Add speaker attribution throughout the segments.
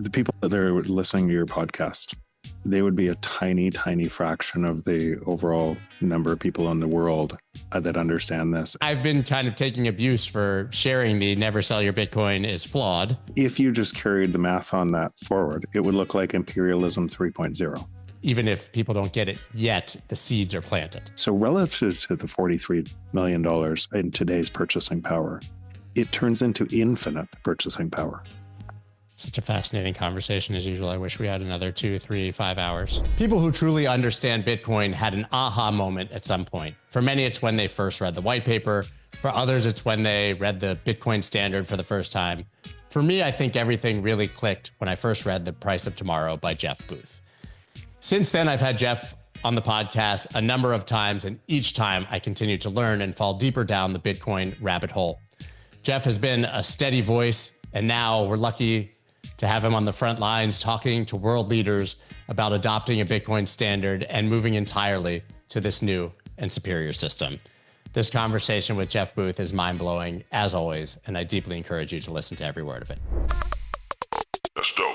Speaker 1: the people that are listening to your podcast, they would be a tiny, tiny fraction of the overall number of people in the world that understand this.
Speaker 2: I've been kind of taking abuse for sharing the never sell your Bitcoin is flawed.
Speaker 1: If you just carried the math on that forward, it would look like imperialism 3.0.
Speaker 2: Even if people don't get it yet, the seeds are planted.
Speaker 1: So relative to the $43 million in today's purchasing power, it turns into infinite purchasing power.
Speaker 2: Such a fascinating conversation as usual. I wish we had another 2, 3, 5 hours. People who truly understand Bitcoin had an aha moment at some point. For many, it's when they first read the white paper. For others, it's when they read the Bitcoin standard for the first time. For me, I think everything really clicked when I first read The Price of Tomorrow by Jeff Booth. Since then, I've had Jeff on the podcast a number of times, and each time I continue to learn and fall deeper down the Bitcoin rabbit hole. Jeff has been a steady voice, and now we're lucky to have him on the front lines talking to world leaders about adopting a Bitcoin standard and moving entirely to this new and superior system. This conversation with Jeff Booth is mind-blowing, as always, and I deeply encourage you to listen to every word of it.
Speaker 3: Let's go.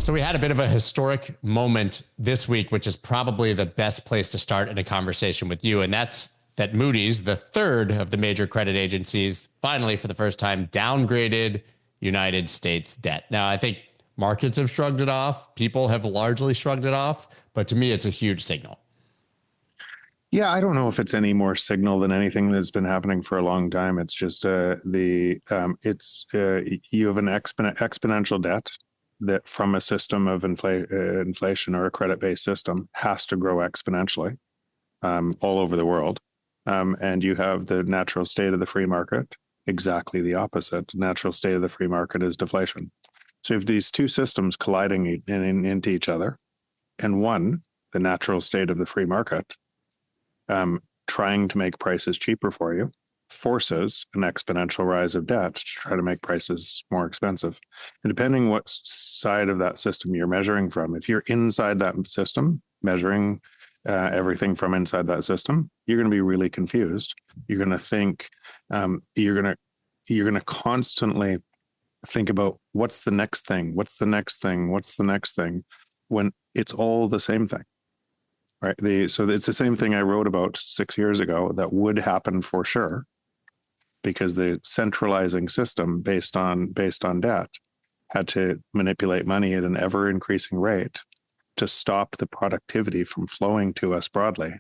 Speaker 2: So we had a bit of a historic moment this week, which is probably the best place to start in a conversation with you. And that's that Moody's, the third of the major credit agencies, finally, for the first time, downgraded United States debt. Now, I think markets have shrugged it off. People have largely shrugged it off. But to me, it's a huge signal.
Speaker 1: Yeah, I don't know if it's any more signal than anything that's been happening for a long time. It's just you have an exponential debt that from a system of inflation or a credit-based system has to grow exponentially all over the world. And you have the natural state of the free market, exactly the opposite. Natural state of the free market is deflation. So you have these two systems colliding into each other, and one, the natural state of the free market, trying to make prices cheaper for you, forces an exponential rise of debt to try to make prices more expensive. And depending what side of that system you're measuring from, if you're inside that system, measuring everything from inside that system, you're going to be really confused. You're going to think, you're going to constantly think about what's the next thing, what's the next thing, what's the next thing, when it's all the same thing. Right. So it's the same thing I wrote about 6 years ago that would happen for sure, because the centralizing system based on debt had to manipulate money at an ever increasing rate to stop the productivity from flowing to us broadly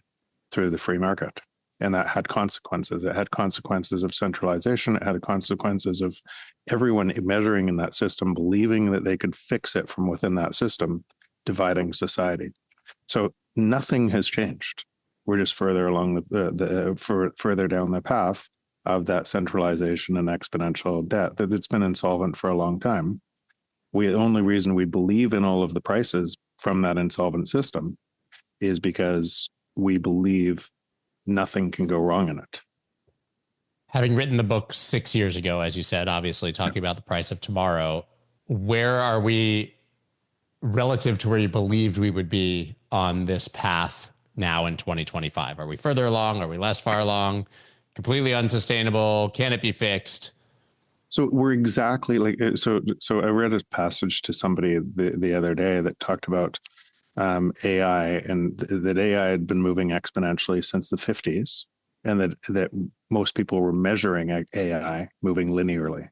Speaker 1: through the free market. And that had consequences. It had consequences of centralization. It had consequences of everyone measuring in that system, believing that they could fix it from within that system, dividing society. So nothing has changed. We're just further along further down the path of that centralization and exponential debt that's been insolvent for a long time. The only reason we believe in all of the prices from that insolvent system is because we believe nothing can go wrong in it.
Speaker 2: Having written the book 6 years ago, as you said, obviously talking about The Price of Tomorrow, where are we relative to where you believed we would be on this path now in 2025? Are we further along? Are we less far along? Completely unsustainable? Can it be fixed?
Speaker 1: So we're exactly like, so I read a passage to somebody the other day that talked about AI, and that AI had been moving exponentially since the 50s, and that most people were measuring AI moving linearly,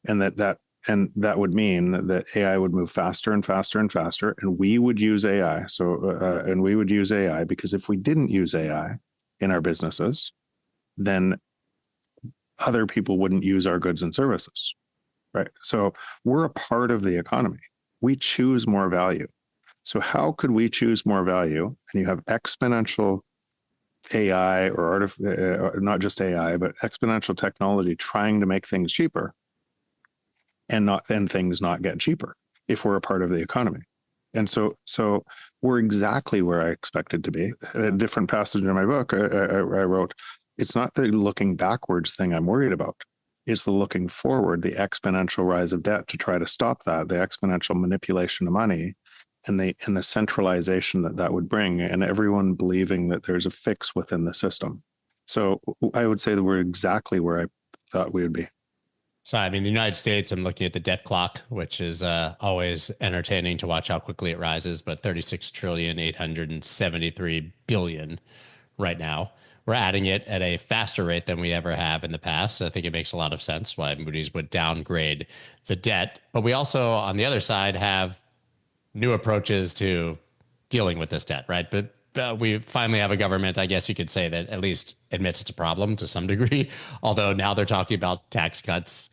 Speaker 1: and that would mean that AI would move faster and faster and faster, and we would use AI. And we would use AI because if we didn't use AI in our businesses, then other people wouldn't use our goods and services, right? So we're a part of the economy. We choose more value. So how could we choose more value? And you have exponential AI or not just AI, but exponential technology trying to make things cheaper, and things not get cheaper if we're a part of the economy. And so we're exactly where I expected to be. A different passage in my book, I wrote, it's not the looking backwards thing I'm worried about. It's the looking forward, the exponential rise of debt to try to stop that, the exponential manipulation of money and the centralization that would bring, and everyone believing that there's a fix within the system. So I would say that we're exactly where I thought we would be.
Speaker 2: So, I mean, the United States, I'm looking at the debt clock, which is always entertaining to watch how quickly it rises, but 36,873,000,000,000 right now. We're adding it at a faster rate than we ever have in the past. So I think it makes a lot of sense why Moody's would downgrade the debt. But we also, on the other side, have new approaches to dealing with this debt, right? But we finally have a government, I guess you could say, that at least admits it's a problem to some degree. Although now they're talking about tax cuts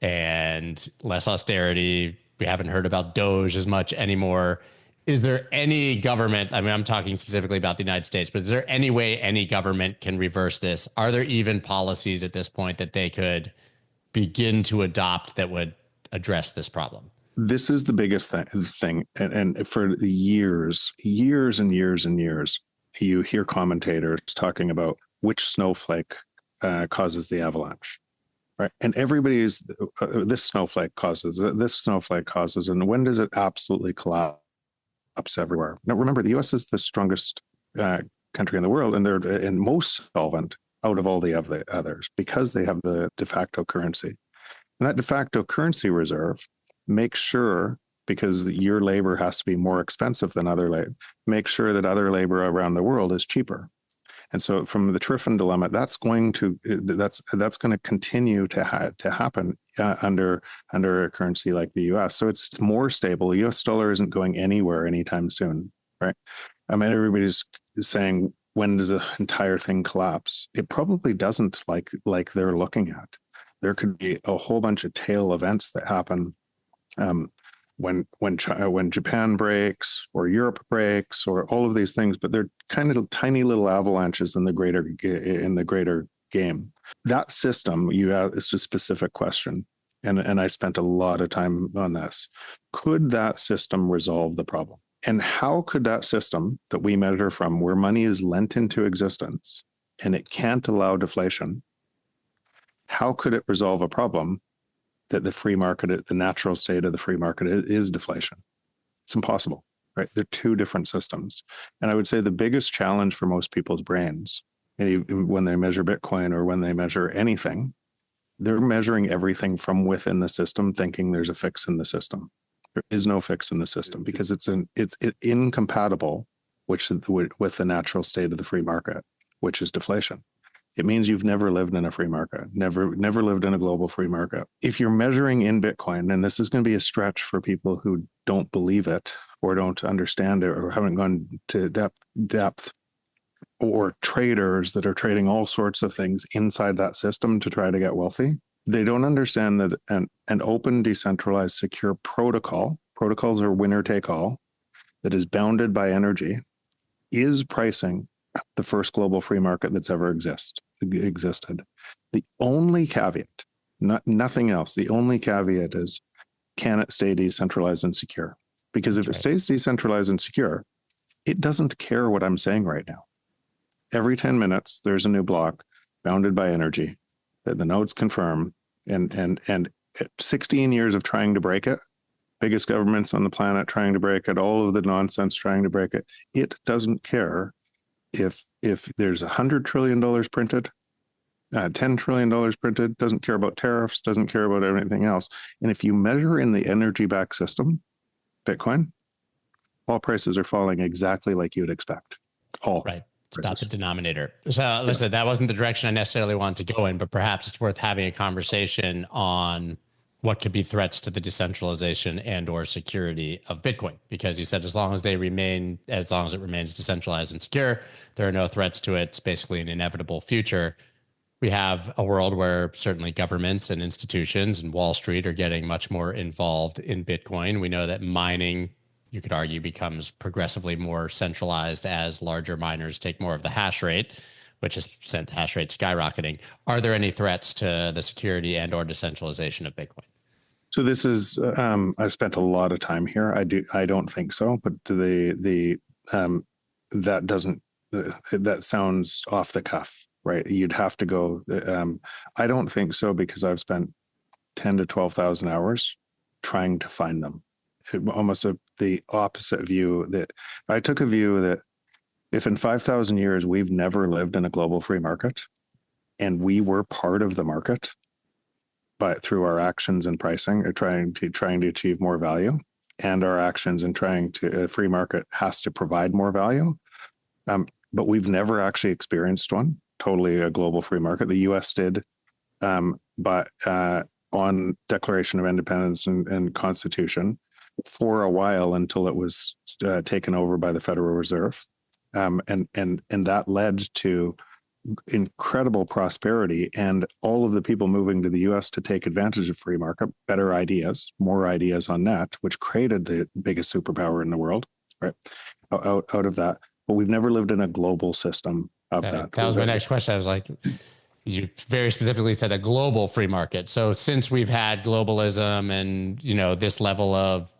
Speaker 2: and less austerity. We haven't heard about Doge as much anymore. Is there any government, I mean, I'm talking specifically about the United States, but is there any way any government can reverse this? Are there even policies at this point that they could begin to adopt that would address this problem?
Speaker 1: This is the biggest thing. And for the years and years, you hear commentators talking about which snowflake causes the avalanche, right? And everybody is, this snowflake causes, and when does it absolutely collapse everywhere? Now, remember, the US is the strongest country in the world, and they're most solvent out of all the others because they have the de facto currency. And that de facto currency reserve makes sure, because your labor has to be more expensive than other labor, make sure that other labor around the world is cheaper. And so from the Triffin dilemma, that's going to continue to happen under a currency like the US. So it's more stable. US dollar isn't going anywhere anytime soon, right? I mean, everybody's saying, when does the entire thing collapse? It probably doesn't, like they're looking at. There could be a whole bunch of tail events that happen when Japan breaks or Europe breaks or all of these things, but they're kind of tiny little avalanches in the greater game. That system, it's a specific question, and I spent a lot of time on this. Could that system resolve the problem? And how could that system that we measure from, where money is lent into existence and it can't allow deflation, how could it resolve a problem that the free market, the natural state of the free market is deflation? It's impossible, right? They're two different systems. And I would say the biggest challenge for most people's brains, when they measure Bitcoin or when they measure anything, they're measuring everything from within the system, thinking there's a fix in the system. There is no fix in the system because it's incompatible with the natural state of the free market, which is deflation. It means you've never lived in a free market, never lived in a global free market. If you're measuring in Bitcoin, and this is going to be a stretch for people who don't believe it or don't understand it or haven't gone to depth, or traders that are trading all sorts of things inside that system to try to get wealthy, they don't understand that an open, decentralized, secure protocols are winner take all, that is bounded by energy, is pricing the first global free market that's ever existed. The only caveat, nothing else, the only caveat is, can it stay decentralized and secure? Because if it stays decentralized and secure, it doesn't care what I'm saying right now. Every 10 minutes, there's a new block bounded by energy that the nodes confirm, and 16 years of trying to break it, biggest governments on the planet trying to break it, all of the nonsense trying to break it, it doesn't care if there's $100 trillion printed, $10 trillion printed, doesn't care about tariffs, doesn't care about anything else. And if you measure in the energy-backed system, Bitcoin, all prices are falling exactly like you would expect. All
Speaker 2: right. It's about the denominator. So listen, that wasn't the direction I necessarily wanted to go in, but perhaps it's worth having a conversation on what could be threats to the decentralization and or security of Bitcoin, because you said as long as it remains decentralized and secure, there are no threats to it. It's basically an inevitable future. We have a world where certainly governments and institutions and Wall Street are getting much more involved in Bitcoin. We know that mining, you could argue, becomes progressively more centralized as larger miners take more of the hash rate, which has sent hash rate skyrocketing. Are there any threats to the security and or decentralization of Bitcoin?
Speaker 1: So this is, I've spent a lot of time here. I don't think so, but that sounds off the cuff, right? You'd have to go, I don't think so, because I've spent 10 to 12,000 hours trying to find them. the opposite view, that I took a view that if in 5,000 years we've never lived in a global free market and we were part of the market, but through our actions and pricing or trying to achieve more value, and our actions in trying to, a free market has to provide more value. But we've never actually experienced one, totally a global free market. The US did, but on Declaration of Independence and Constitution for a while until it was taken over by the Federal Reserve. And that led to incredible prosperity and all of the people moving to the US to take advantage of free market, better ideas, more ideas on net, which created the biggest superpower in the world, right? Out of that. But we've never lived in a global system of that.
Speaker 2: That was my next question. I was like, you very specifically said a global free market. So since we've had globalism and, you know, this level of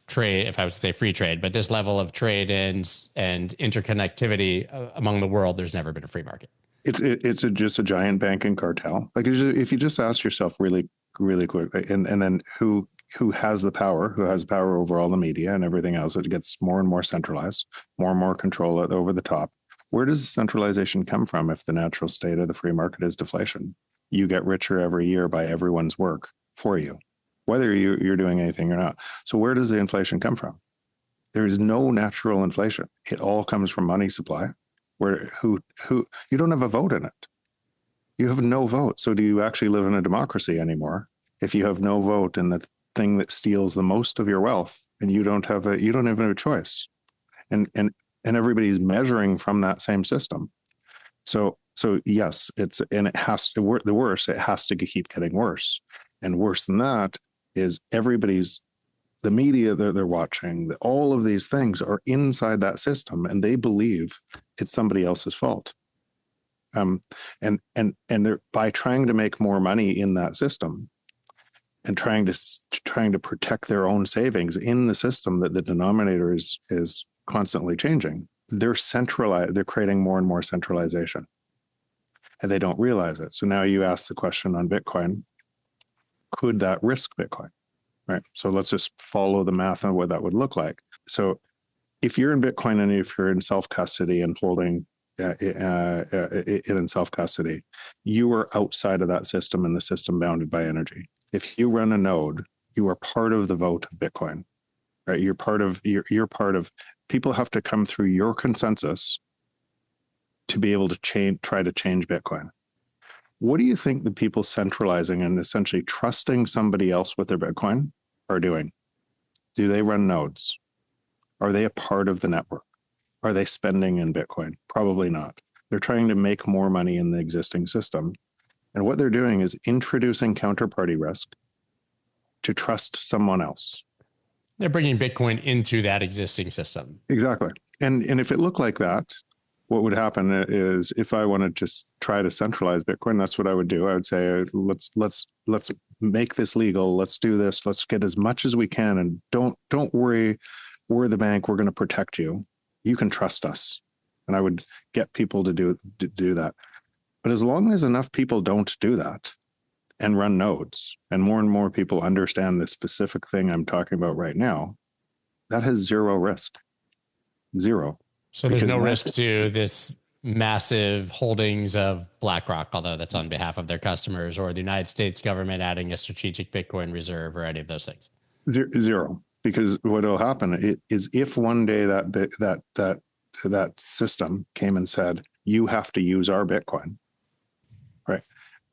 Speaker 2: trade, if I was to say free trade, but this level of trade and interconnectivity among the world, there's never been a free market.
Speaker 1: It's just a giant banking cartel. Like if you just ask yourself really quickly, and then who has the power, who has power over all the media and everything else, it gets more and more centralized, more and more control over the top. Where does centralization come from if the natural state of the free market is deflation? You get richer every year by everyone's work for you, whether you're doing anything or not. So where does the inflation come from? There is no natural inflation. It all comes from money supply, where who you don't have a vote in it. You have no vote. So do you actually live in a democracy anymore if you have no vote in the thing that steals the most of your wealth, and you don't have a choice? And everybody's measuring from that same system. So yes, it has to, the worse, it has to keep getting worse. And worse than that is the media that they're watching, all of these things are inside that system, and they believe it's somebody else's fault. And they're, by trying to make more money in that system and trying to protect their own savings in the system that the denominator is constantly changing, they're creating more and more centralization, and they don't realize it. So now you ask the question on Bitcoin, could that risk Bitcoin? Right. So let's just follow the math on what that would look like. So if you're in Bitcoin and if you're in self-custody and holding it in self-custody, you are outside of that system and the system bounded by energy. If you run a node, you are part of the vote of Bitcoin, right? You're part of people have to come through your consensus to be able to try to change Bitcoin. What do you think the people centralizing and essentially trusting somebody else with their Bitcoin are doing? Do they run nodes? Are they a part of the network? Are they spending in Bitcoin? Probably not. They're trying to make more money in the existing system. And what they're doing is introducing counterparty risk to trust someone else.
Speaker 2: They're bringing Bitcoin into that existing system.
Speaker 1: Exactly. And if it looked like that, what would happen is, if I wanted to try to centralize Bitcoin, that's what I would do. I would say, let's make this legal. Let's do this. Let's get as much as we can. And don't worry. We're the bank. We're going to protect you. You can trust us. And I would get people to do that. But as long as enough people don't do that and run nodes, and more people understand the specific thing I'm talking about right now, that has zero risk. Zero.
Speaker 2: So there's no risk to this massive holdings of BlackRock, although that's on behalf of their customers, or the United States government adding a strategic Bitcoin reserve, or any of those things.
Speaker 1: Zero. Because what will happen is, if one day that system came and said, you have to use our Bitcoin, right,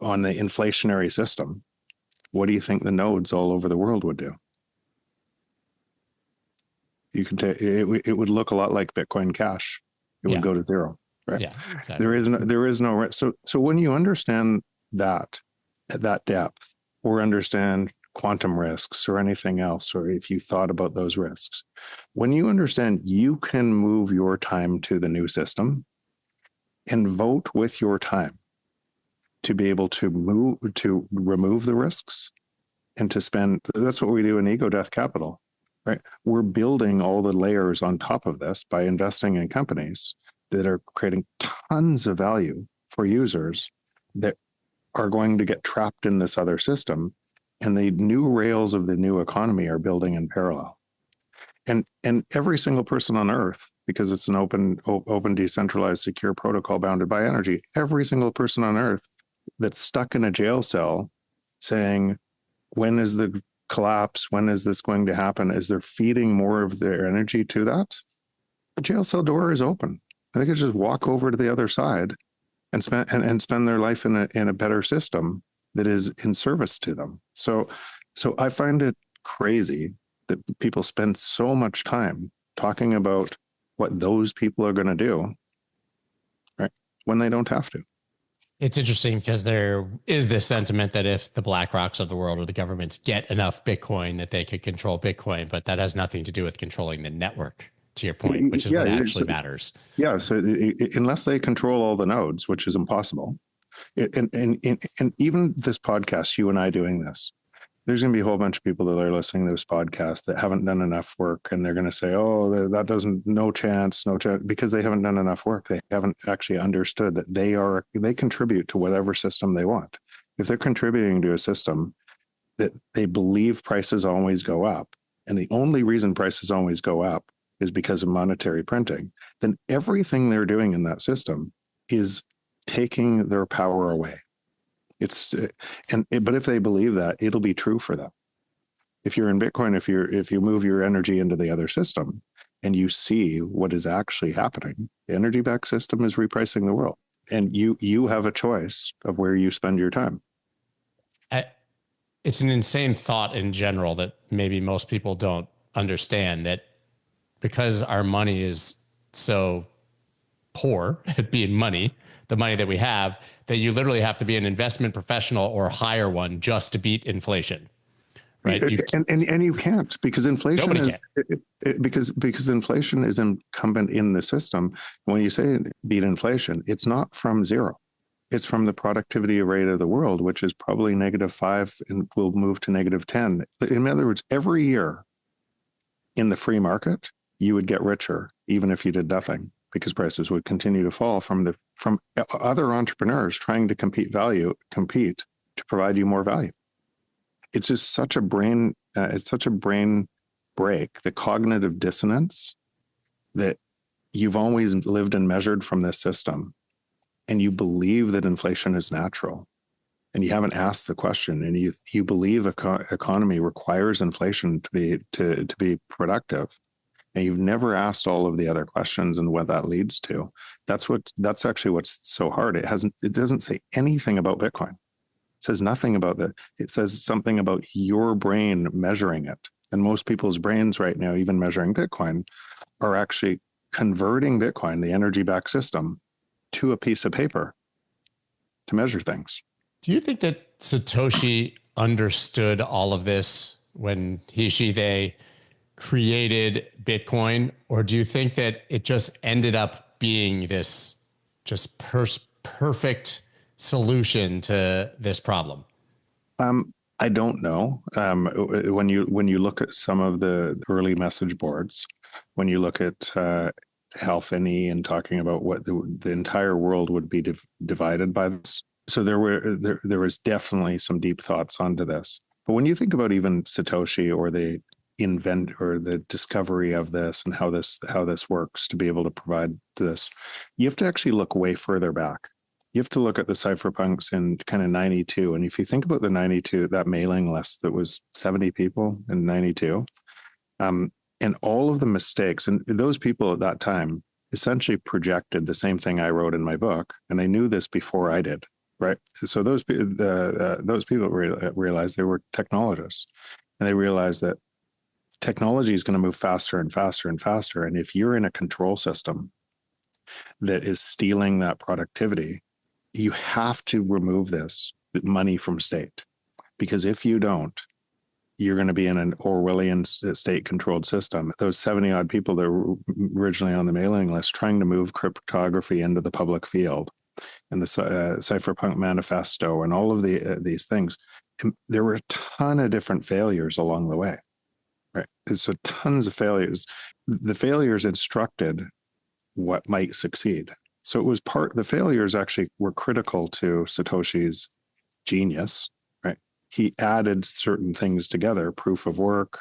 Speaker 1: on the inflationary system, what do you think the nodes all over the world would do? You can take it would look a lot like Bitcoin Cash. It would go to zero, right?
Speaker 2: Yeah, exactly.
Speaker 1: There is no risk. So when you understand that at that depth, or understand quantum risks or anything else, or if you thought about those risks, when you understand you can move your time to the new system and vote with your time to be able to remove the risks and to spend, that's what we do in Ego Death Capital. Right, we're building all the layers on top of this by investing in companies that are creating tons of value for users that are going to get trapped in this other system, and the new rails of the new economy are building in parallel. And every single person on earth, because it's an open, decentralized, secure protocol bounded by energy, every single person on earth that's stuck in a jail cell saying, when is the collapse? When is this going to happen? Is they're feeding more of their energy to that? The jail cell door is open. They could just walk over to the other side and spend their life in a better system that is in service to them. So I find it crazy that people spend so much time talking about what those people are going to do, right, when they don't have to.
Speaker 2: It's interesting because there is this sentiment that if the BlackRocks of the world or the governments get enough Bitcoin that they could control Bitcoin, but that has nothing to do with controlling the network, to your point, which is what actually matters.
Speaker 1: Yeah. So unless they control all the nodes, which is impossible, and even this podcast, you and I doing this, there's going to be a whole bunch of people that are listening to this podcast that haven't done enough work, and they're going to say, "Oh, that doesn't, no chance," because they haven't done enough work. They haven't actually understood that they contribute to whatever system they want. If they're contributing to a system that they believe prices always go up, and the only reason prices always go up is because of monetary printing, then everything they're doing in that system is taking their power away. But if they believe that, it'll be true for them. If you're in Bitcoin, if you move your energy into the other system and you see what is actually happening, the energy backed system is repricing the world, and you have a choice of where you spend your time.
Speaker 2: It's an insane thought in general that maybe most people don't understand, that because our money is so poor at being money, the money that we have, that you literally have to be an investment professional or hire one just to beat inflation, right?
Speaker 1: And you can't, because inflation because inflation is incumbent in the system. When you say beat inflation, it's not from zero. It's from the productivity rate of the world, which is probably -5 and will move to -10. In other words, every year in the free market, you would get richer, even if you did nothing, because prices would continue to fall from other entrepreneurs trying to compete to provide you more value. It's just such a brain break, the cognitive dissonance, that you've always lived and measured from this system, and you believe that inflation is natural, and you haven't asked the question, and you believe economy requires inflation to be productive, and you've never asked all of the other questions and what that leads to. That's actually what's so hard. It doesn't say anything about Bitcoin. It says nothing about that. It says something about your brain measuring it. And most people's brains right now, even measuring Bitcoin, are actually converting Bitcoin, the energy backed system, to a piece of paper to measure things.
Speaker 2: Do you think that Satoshi understood all of this when they created Bitcoin, or do you think that it just ended up being this just perfect solution to this problem?
Speaker 1: I don't know. When you look at some of the early message boards, when you look at Halfini and talking about what the entire world would be divided by this, so there was definitely some deep thoughts onto this. But when you think about even Satoshi or the discovery of this and how this works to be able to provide this, you have to actually look way further back. You have to look at the cypherpunks in kind of 92. And if you think about the 92, that mailing list that was 70 people in 92, and all of the mistakes, and those people at that time essentially projected the same thing I wrote in my book. And they knew this before I did, right? So those people realized they were technologists, and they realized that technology is going to move faster and faster and faster. And if you're in a control system that is stealing that productivity, you have to remove this money from state, because if you don't, you're going to be in an Orwellian state-controlled system. Those 70-odd people that were originally on the mailing list trying to move cryptography into the public field, and the Cypherpunk Manifesto, and all of these things, there were a ton of different failures along the way. Right. So tons of failures. The failures instructed what might succeed. So it was the failures actually were critical to Satoshi's genius, right? He added certain things together, proof of work,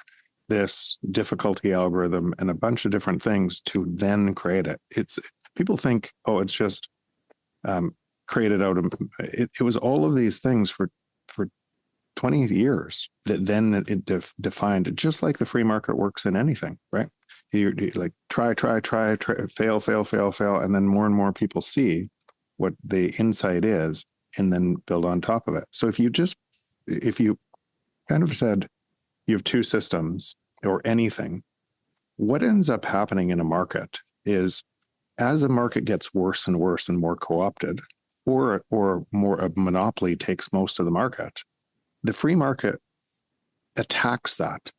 Speaker 1: this difficulty algorithm and a bunch of different things to then create it. People think, oh, it's just created out of it. It was all of these things for 20 years that then it defined, just like the free market works in anything, right? You like try, fail, and then more and more people see what the insight is and then build on top of it. So if you kind of said you have two systems or anything, what ends up happening in a market is, as a market gets worse and worse and more co-opted, or more a monopoly takes most of the market, the free market attacks it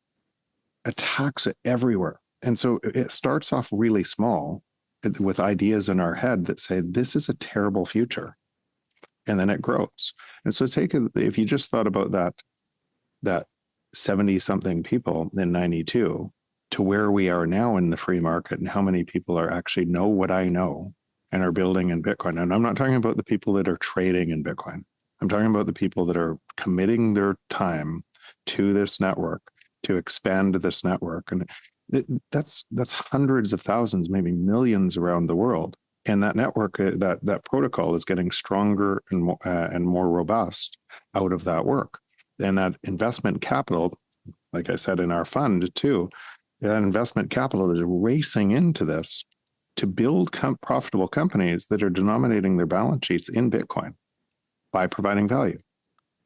Speaker 1: everywhere. And so it starts off really small with ideas in our head that say, this is a terrible future. And then it grows. And so if you just thought about that 70 something people in 92 to where we are now in the free market, and how many people are actually know what I know and are building in Bitcoin. And I'm not talking about the people that are trading in Bitcoin. I'm talking about the people that are committing their time to this network, to expand this network. And that's hundreds of thousands, maybe millions around the world. And that network, that protocol is getting stronger and more robust out of that work. And that investment capital, like I said, in our fund too, that investment capital is racing into this to build profitable companies that are denominating their balance sheets in Bitcoin by providing value.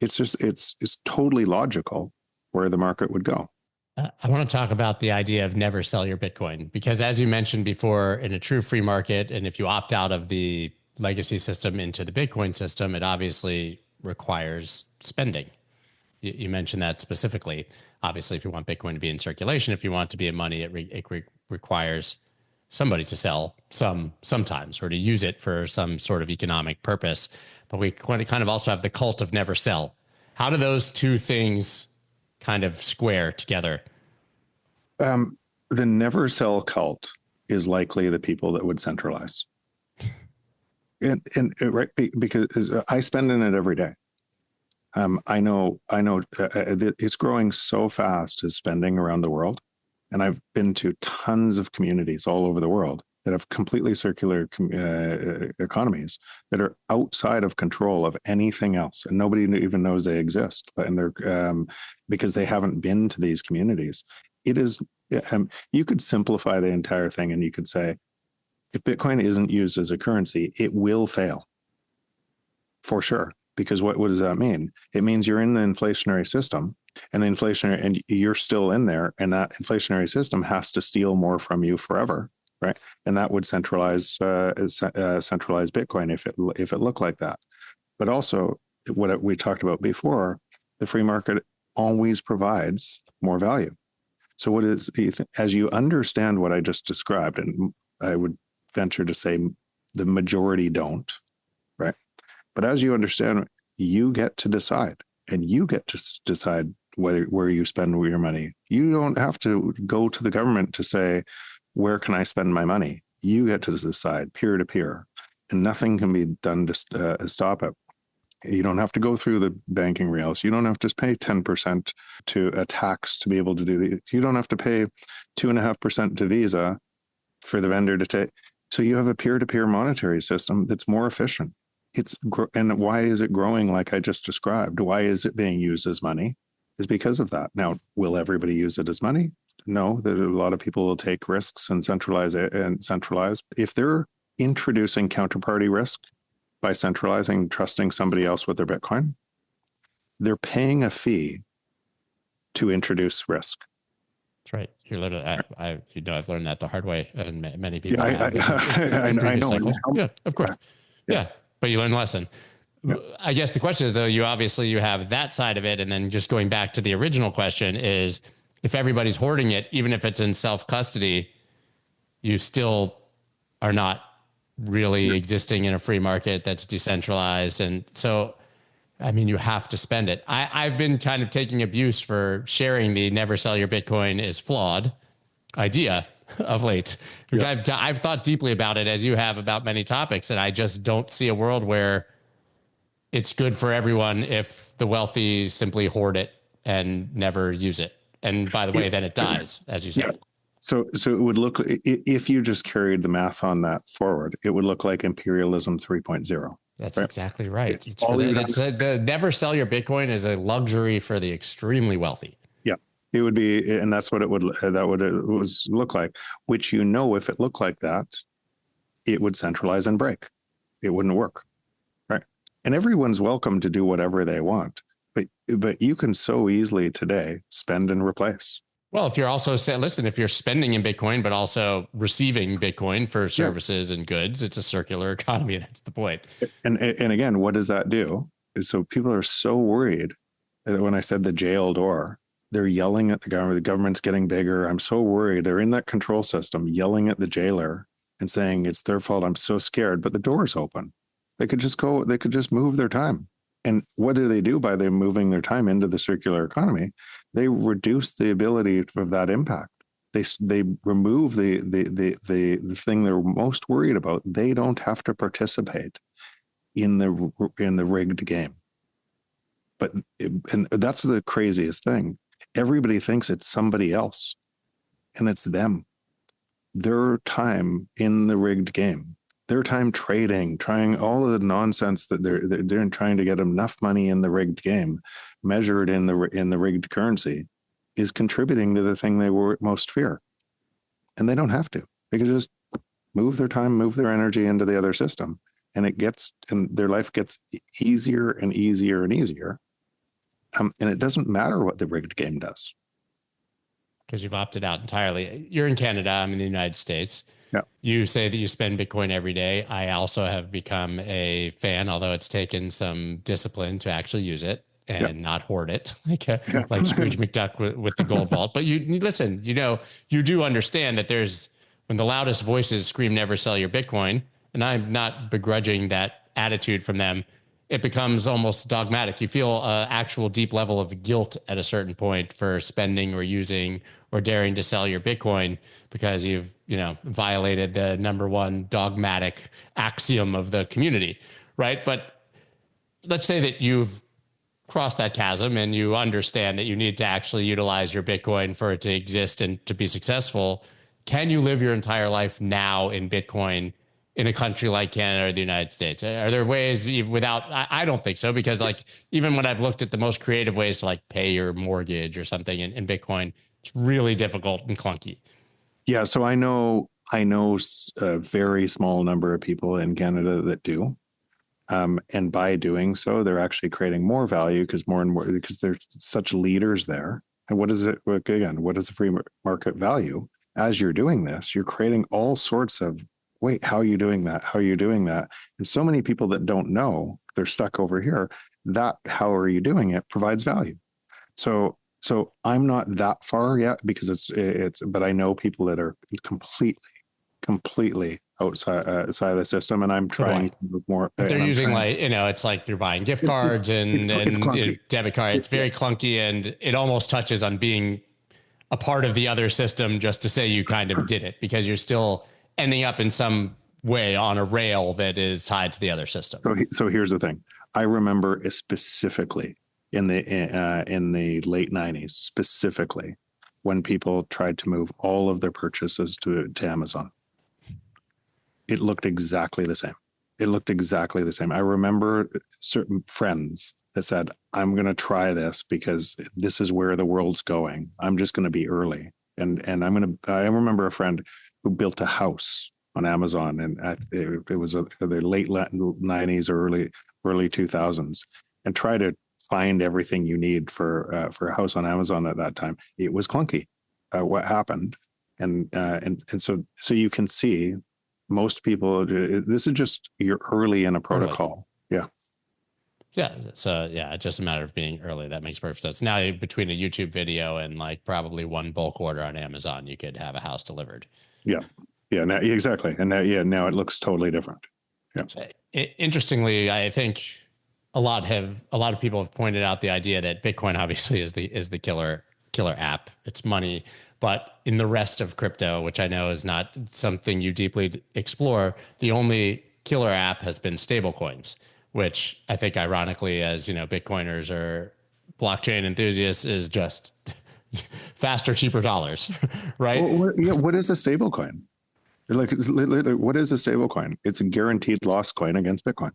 Speaker 1: It's totally logical where the market would go.
Speaker 2: I want to talk about the idea of never sell your Bitcoin, because as you mentioned before, in a true free market, and if you opt out of the legacy system into the Bitcoin system, it obviously requires spending. You mentioned that specifically. Obviously, if you want Bitcoin to be in circulation, if you want it to be in money, it requires somebody to sell sometimes, or to use it for some sort of economic purpose. But we kind of also have the cult of never sell. How do those two things kind of square together?
Speaker 1: The never sell cult is likely the people that would centralize. And right, because I spend in it every day. I know it's growing so fast as spending around the world. And I've been to tons of communities all over the world that have completely circular economies that are outside of control of anything else. And nobody even knows they exist, and they're because they haven't been to these communities. It is, you could simplify the entire thing and you could say, if Bitcoin isn't used as a currency, it will fail for sure. Because what does that mean? It means you're in the inflationary system, and you're still in there, and that inflationary system has to steal more from you forever, right? And that would centralize Bitcoin if it looked like that. But also, what we talked about before, the free market always provides more value. So as you understand what I just described, and I would venture to say the majority don't, right? But as you understand, you get to decide, and you get to decide where you spend your money. You don't have to go to the government to say, where can I spend my money? You get to decide peer to peer, and nothing can be done to stop it. You don't have to go through the banking rails. You don't have to pay 10% to a tax to be able to do the. You don't have to pay 2.5% to Visa for the vendor to take. So you have a peer-to-peer monetary system that's more efficient. And why is it growing like I just described? Why is it being used as money? Is because of that. Now, will everybody use it as money? No, a lot of people will take risks and centralize it and centralize. If they're introducing counterparty risk by centralizing, trusting somebody else with their Bitcoin, they're paying a fee to introduce risk.
Speaker 2: That's right. You're literally, I've learned that the hard way, and many people
Speaker 1: have
Speaker 2: in previous cycles. Yeah, of course. Yeah. But you learn a lesson.
Speaker 1: Yep.
Speaker 2: I guess the question is, though, you have that side of it. And then just going back to the original question is, if everybody's hoarding it, even if it's in self-custody, you still are not really existing in a free market that's decentralized. And so, I mean, you have to spend it. I've been kind of taking abuse for sharing the never sell your Bitcoin is flawed idea of late. Yeah. I've thought deeply about it, as you have about many topics, and I just don't see a world where it's good for everyone if the wealthy simply hoard it and never use it. And by the way, then it dies, as you
Speaker 1: Yeah.
Speaker 2: said.
Speaker 1: So it would look, if you just carried the math on that forward, it would look like imperialism 3.0.
Speaker 2: That's
Speaker 1: right?
Speaker 2: exactly right. It's
Speaker 1: All
Speaker 2: for
Speaker 1: you
Speaker 2: that's the never sell your Bitcoin is a luxury for the extremely wealthy.
Speaker 1: Yeah, it would be, and that's what it would look like. Which, if it looked like that, it would centralize and break. It wouldn't work, right? And everyone's welcome to do whatever they want, but you can so easily today spend and replace.
Speaker 2: Well, if you're also saying, listen, if you're spending in Bitcoin, but also receiving Bitcoin for services and goods, it's a circular economy. That's the point.
Speaker 1: And again, what does that do? So people are so worried that when I said the jail door, they're yelling at the government. The government's getting bigger. I'm so worried. They're in that control system, yelling at the jailer and saying it's their fault. I'm so scared, but the door's open. They could just go. They could just move their time. And what do they do by them moving their time into the circular economy? They reduce the ability of that impact. They remove the thing they're most worried about. They don't have to participate in the rigged game. And that's the craziest thing. Everybody thinks it's somebody else, and it's them. Their time in the rigged game, their time trading, trying all of the nonsense that they're doing, trying to get enough money in the rigged game, measured in the rigged currency, is contributing to the thing they most fear. And they don't have to. They can just move their time, move their energy into the other system, and their life gets easier and easier and easier. And it doesn't matter what the rigged game does.
Speaker 2: Because you've opted out entirely. You're in Canada. I'm in the United States.
Speaker 1: Yeah.
Speaker 2: You say that you spend Bitcoin every day. I also have become a fan, although it's taken some discipline to actually use it and not hoard it like Scrooge McDuck with the gold vault. But you listen, you do understand that when the loudest voices scream, never sell your Bitcoin. And I'm not begrudging that attitude from them. It becomes almost dogmatic. You feel an actual deep level of guilt at a certain point for spending or using or daring to sell your Bitcoin because you've, violated the number one dogmatic axiom of the community, right? But let's say that you've crossed that chasm and you understand that you need to actually utilize your Bitcoin for it to exist and to be successful. Can you live your entire life now in Bitcoin in a country like Canada or the United States? Are there ways without, I don't think so, because even when I've looked at the most creative ways to pay your mortgage or something in Bitcoin, it's really difficult and clunky.
Speaker 1: Yeah. So I know a very small number of people in Canada that do. And by doing so, they're actually creating more value because there's such leaders there. And what is it? Again, what is the free market value? As you're doing this, you're creating all sorts of, wait, how are you doing that? How are you doing that? And so many people that don't know, they're stuck over here. That how are you doing it provides value. So I'm not that far yet because but I know people that are completely outside of the system, and I'm trying to move more.
Speaker 2: But they're using it's like they're buying gift cards and debit cards. It's very clunky, and it almost touches on being a part of the other system just to say you kind of did it because you're still ending up in some way on a rail that is tied to the other system.
Speaker 1: So here's the thing. I remember specifically in the late 90s, specifically when people tried to move all of their purchases to Amazon. It looked exactly the same. I remember certain friends that said, I'm going to try this because this is where the world's going. I'm just going to be early. And I remember a friend who built a house on Amazon, and it was the late 90s or early 2000s, and try to find everything you need for a house on Amazon at that time. It was clunky. What happened, and so you can see most people. This is just you're early in a protocol. Yeah.
Speaker 2: Yeah. So it's just a matter of being early. That makes perfect sense. Now between a YouTube video and probably one bulk order on Amazon, you could have a house delivered.
Speaker 1: Yeah. Yeah. Now, exactly. And now it looks totally different. Yeah.
Speaker 2: So, interestingly, I think a lot of people have pointed out the idea that Bitcoin obviously is the killer app. It's money, but in the rest of crypto, which I know is not something you deeply explore, the only killer app has been stablecoins, which I think ironically, as Bitcoiners or blockchain enthusiasts, is just faster, cheaper dollars, right?
Speaker 1: What is a stable coin? Like, what is a stable coin? It's a guaranteed loss coin against Bitcoin.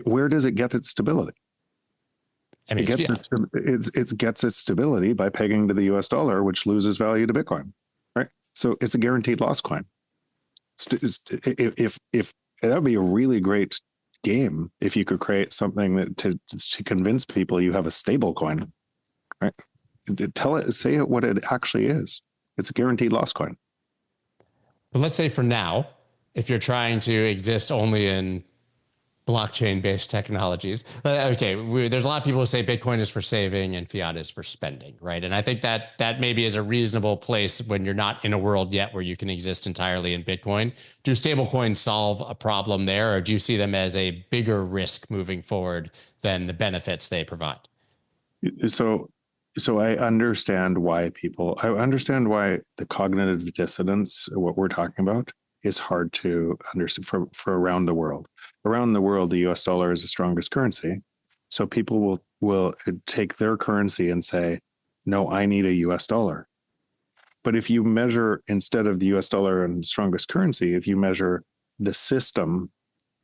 Speaker 1: Where does it get its stability?
Speaker 2: I mean,
Speaker 1: it gets its stability by pegging to the US dollar, which loses value to Bitcoin, right? So it's a guaranteed loss coin. If that would be a really great game if you could create something that to convince people you have a stable coin, right? Say it what it actually is. It's a guaranteed loss coin.
Speaker 2: But let's say for now, if you're trying to exist only in blockchain-based technologies. Okay, there's a lot of people who say Bitcoin is for saving and fiat is for spending, right? And I think that maybe is a reasonable place when you're not in a world yet where you can exist entirely in Bitcoin. Do stablecoins solve a problem there, or do you see them as a bigger risk moving forward than the benefits they provide?
Speaker 1: So I understand why the cognitive dissonance, what we're talking about, is hard to understand for around the world. Around the world, the US dollar is the strongest currency. So people will take their currency and say, no, I need a US dollar. But if you measure, instead of the US dollar and strongest currency, if you measure the system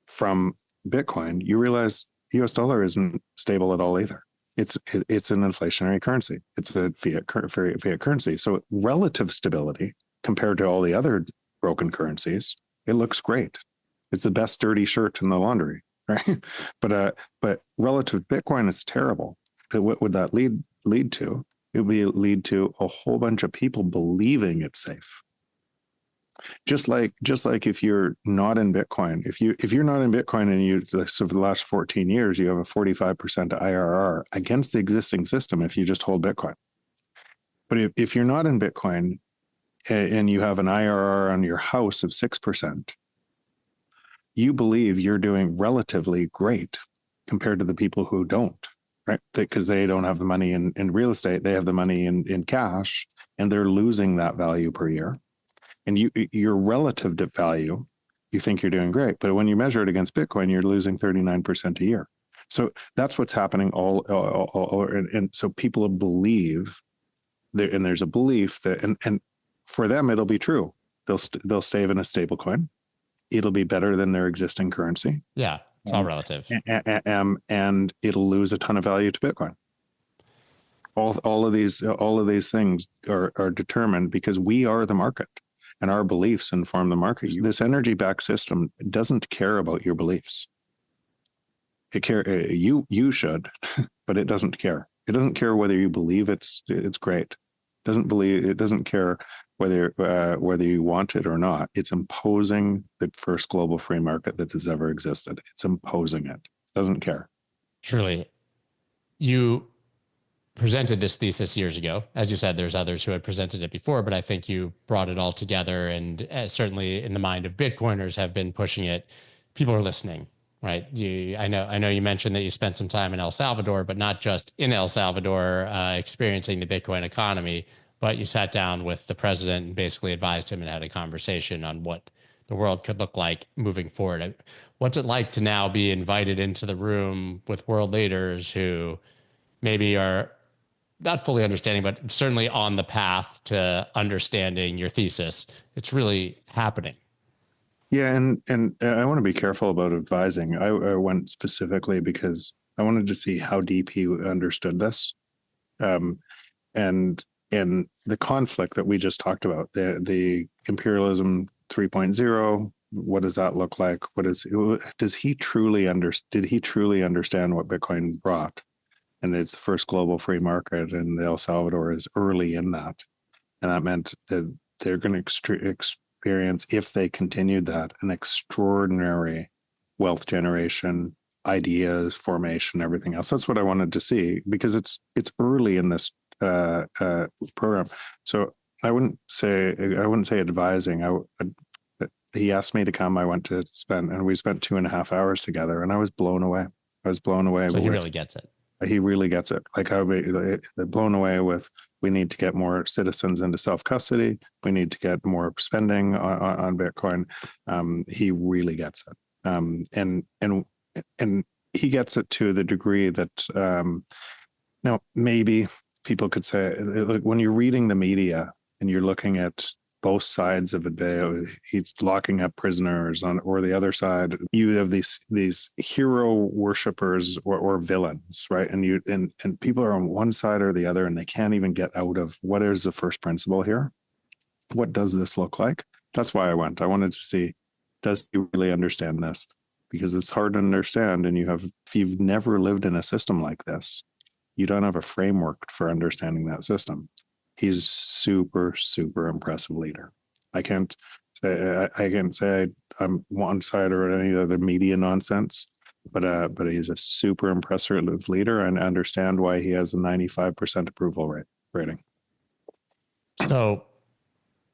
Speaker 1: from Bitcoin, you realize the US dollar isn't stable at all either. It's an inflationary currency. It's a fiat currency. So relative stability compared to all the other broken currencies, it looks great. It's the best dirty shirt in the laundry, right? But relative to Bitcoin, it's terrible. What would that lead to? It would lead to a whole bunch of people believing it's safe. Just like if you're not in Bitcoin, if you're not in Bitcoin and so for the last 14 years, you have a 45% IRR against the existing system if you just hold Bitcoin. But if you're not in Bitcoin and you have an IRR on your house of 6%, you believe you're doing relatively great compared to the people who don't, right? Because they don't have the money in real estate, they have the money in cash, and they're losing that value per year. And your relative value, you think you're doing great, but when you measure it against Bitcoin, you're losing 39% a year. So that's what's happening and so people believe and there's a belief that, and for them, it'll be true. They'll save in a stable coin. It'll be better than their existing currency.
Speaker 2: Yeah, it's all relative.
Speaker 1: And it'll lose a ton of value to Bitcoin. All of these things are determined because we are the market. And our beliefs inform the market. This energy-backed system doesn't care about your beliefs. You should, but it doesn't care. It doesn't care whether you believe it's great. It doesn't care whether you want it or not. It's imposing the first global free market that has ever existed. It's imposing it. It doesn't care.
Speaker 2: Surely, you presented this thesis years ago. As you said, there's others who had presented it before, but I think you brought it all together, and certainly in the mind of Bitcoiners have been pushing it. People are listening, right? I know you mentioned that you spent some time in El Salvador, but not just in El Salvador, experiencing the Bitcoin economy, but you sat down with the president and basically advised him and had a conversation on what the world could look like moving forward. What's it like to now be invited into the room with world leaders who maybe are not fully understanding, but certainly on the path to understanding your thesis? It's really happening.
Speaker 1: Yeah, and I want to be careful about advising. I went specifically because I wanted to see how deep he understood this, and the conflict that we just talked about, the imperialism 3.0. What does that look like? Did he truly understand what Bitcoin brought? And it's the first global free market, and El Salvador is early in that. And that meant that they're going to experience, if they continued that, an extraordinary wealth generation, ideas formation, everything else. That's what I wanted to see, because it's early in this program. So I wouldn't say advising. He asked me to come. I went to we spent 2.5 hours together, and I was blown away.
Speaker 2: So he really gets it.
Speaker 1: He really gets it. Like, I'll be blown away with, we need to get more citizens into self-custody. We need to get more spending on Bitcoin. He really gets it. And he gets it to the degree that, now maybe people could say, like, when you're reading the media and you're looking at both sides of it, he's locking up prisoners on, or the other side, you have these hero worshippers or villains, right? And people are on one side or the other, and they can't even get out of what is the first principle here. What does this look like? That's why I went. I wanted to see, does he really understand this? Because it's hard to understand, and if you've never lived in a system like this, you don't have a framework for understanding that system. He's super, super impressive leader. I can't say I'm one side or any other media nonsense, but he's a super impressive leader, and understand why he has a 95% approval rating.
Speaker 2: So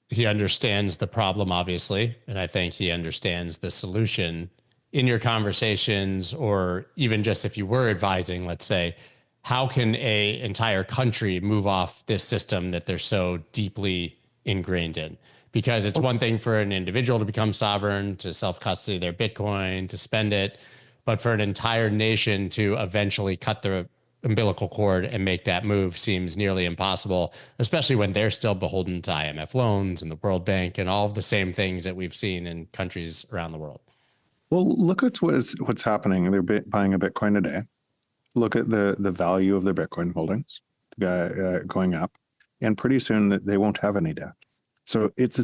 Speaker 2: he understands the problem, obviously, and I think he understands the solution. In your conversations, or even just if you were advising, let's say, how can a entire country move off this system that they're so deeply ingrained in? Because it's one thing for an individual to become sovereign, to self-custody their Bitcoin, to spend it, but for an entire nation to eventually cut the umbilical cord and make that move seems nearly impossible, especially when they're still beholden to IMF loans and the World Bank and all of the same things that we've seen in countries around the world.
Speaker 1: Well, look at what's happening. They're buying a Bitcoin a day. Look at the value of their Bitcoin holdings going up, and pretty soon they won't have any debt. So it's the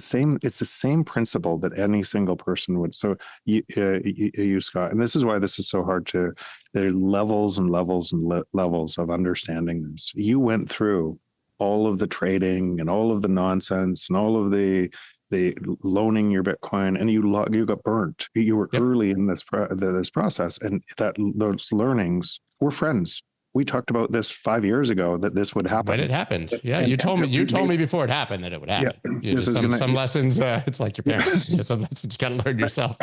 Speaker 1: same principle that any single person would. So you Scott, and this is why this is so hard to. There are levels and levels and levels of understanding this. You went through all of the trading and all of the nonsense and all of the loaning your Bitcoin, and you got burnt. You were early in this process, and those learnings were friends. We talked about this 5 years ago, that this would happen.
Speaker 2: When it happened. Yeah. You told me before it happened that it would happen.
Speaker 1: Yeah,
Speaker 2: some lessons, it's like your parents, some lessons you got to learn yourself.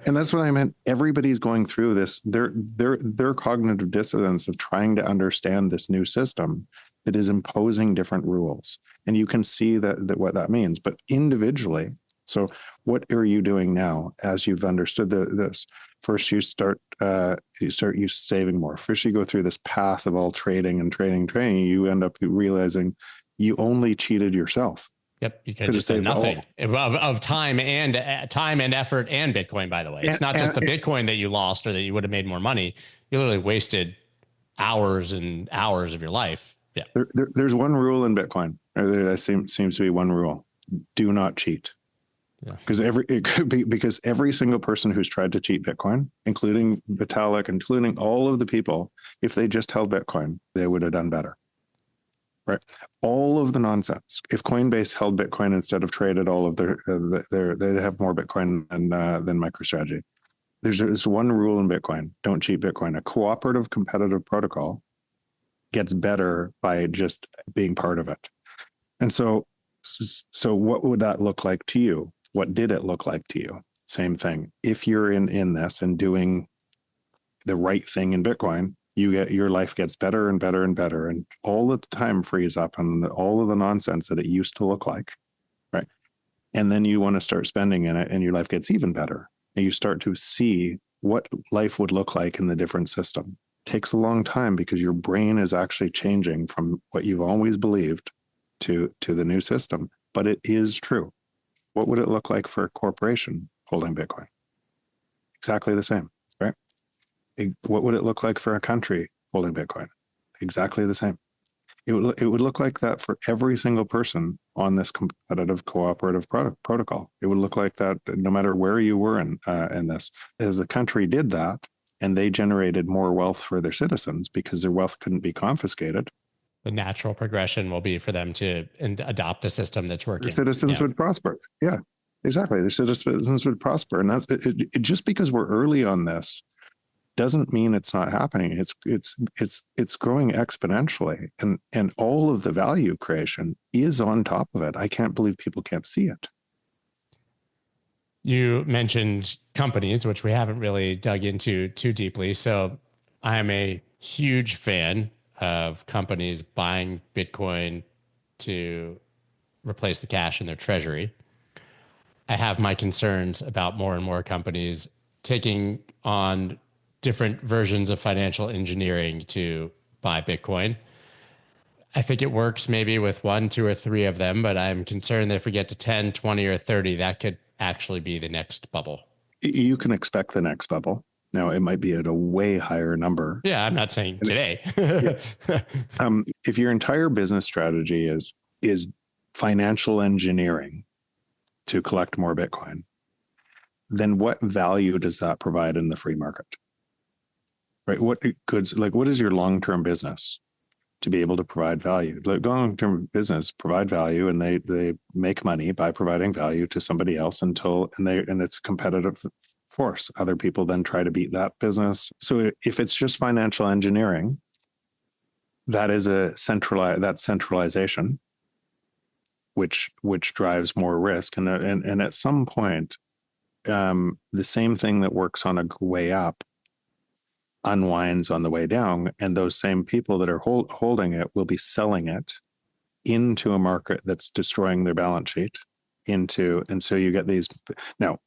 Speaker 1: And that's what I meant. Everybody's going through this. Their cognitive dissonance of trying to understand this new system that is imposing different rules. And you can see that what that means, but individually. So what are you doing now as you've understood this? First, you start saving more. First, you go through this path of all trading. You end up realizing you only cheated yourself.
Speaker 2: Yep, you could just say nothing of time and effort and Bitcoin. By the way, it's not just the Bitcoin that you lost or that you would have made more money. You literally wasted hours and hours of your life. Yeah,
Speaker 1: there's one rule in Bitcoin. There seems to be one rule: do not cheat. Yeah. Because every single person who's tried to cheat Bitcoin, including Vitalik, including all of the people, if they just held Bitcoin, they would have done better. Right? All of the nonsense. If Coinbase held Bitcoin instead of traded all of they'd have more Bitcoin than MicroStrategy. There's one rule in Bitcoin: don't cheat Bitcoin. A cooperative, competitive protocol gets better by just being part of it. And so what would that look like to you? What did it look like to you? Same thing. If you're in this and doing the right thing in Bitcoin, your life gets better and better and better, and all the time frees up, and all of the nonsense that it used to look like, right? And then you want to start spending in it, and your life gets even better, and you start to see what life would look like in the different system. It takes a long time because your brain is actually changing from what you've always believed to the new system, but it is true. What would it look like for a corporation holding Bitcoin? Exactly the same, right? What would it look like for a country holding Bitcoin? Exactly the same. It would look like that for every single person on this competitive cooperative protocol. It would look like that no matter where you were in this. As the country did that, and they generated more wealth for their citizens because their wealth couldn't be confiscated,
Speaker 2: the natural progression will be for them to adopt a system that's working.
Speaker 1: Their citizens would prosper. Yeah, exactly. Their citizens would prosper. And that's just because we're early on this doesn't mean it's not happening. It's growing exponentially, and all of the value creation is on top of it. I can't believe people can't see it.
Speaker 2: You mentioned companies, which we haven't really dug into too deeply. So I'm a huge fan of companies buying Bitcoin to replace the cash in their treasury. I have my concerns about more and more companies taking on different versions of financial engineering to buy Bitcoin. I think it works maybe with 1, 2, or 3 of them, but I'm concerned that if we get to 10, 20, or 30, that could actually be the next bubble.
Speaker 1: You can expect the next bubble. Now, it might be at a way higher number.
Speaker 2: Yeah, I'm not saying today.
Speaker 1: If your entire business strategy is financial engineering to collect more Bitcoin, then what value does that provide in the free market? Right? What goods, like, what is your long-term business to be able to provide value? Like, long-term business provide value, and they make money by providing value to somebody else and it's a competitive force. Other people then try to beat that business. So if it's just financial engineering, that is centralization, which drives more risk. And at some point, the same thing that works on a way up unwinds on the way down, and those same people that are holding it will be selling it into a market that's destroying their balance sheet and so you get these. Now,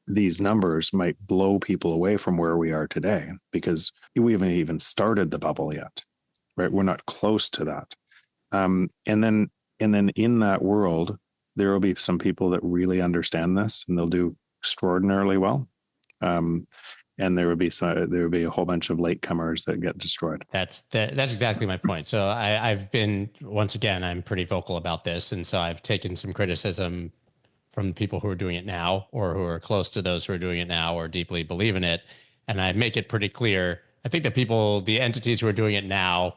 Speaker 1: these numbers might blow people away from where we are today because we haven't even started the bubble yet, right? We're not close to that. And then in that world, there will be some people that really understand this, and they'll do extraordinarily well. And there would be a whole bunch of latecomers that get destroyed.
Speaker 2: That's exactly my point. So I've been, once again, I'm pretty vocal about this. And so I've taken some criticism from people who are doing it now, or who are close to those who are doing it now, or deeply believe in it. And I make it pretty clear. I think that the entities who are doing it now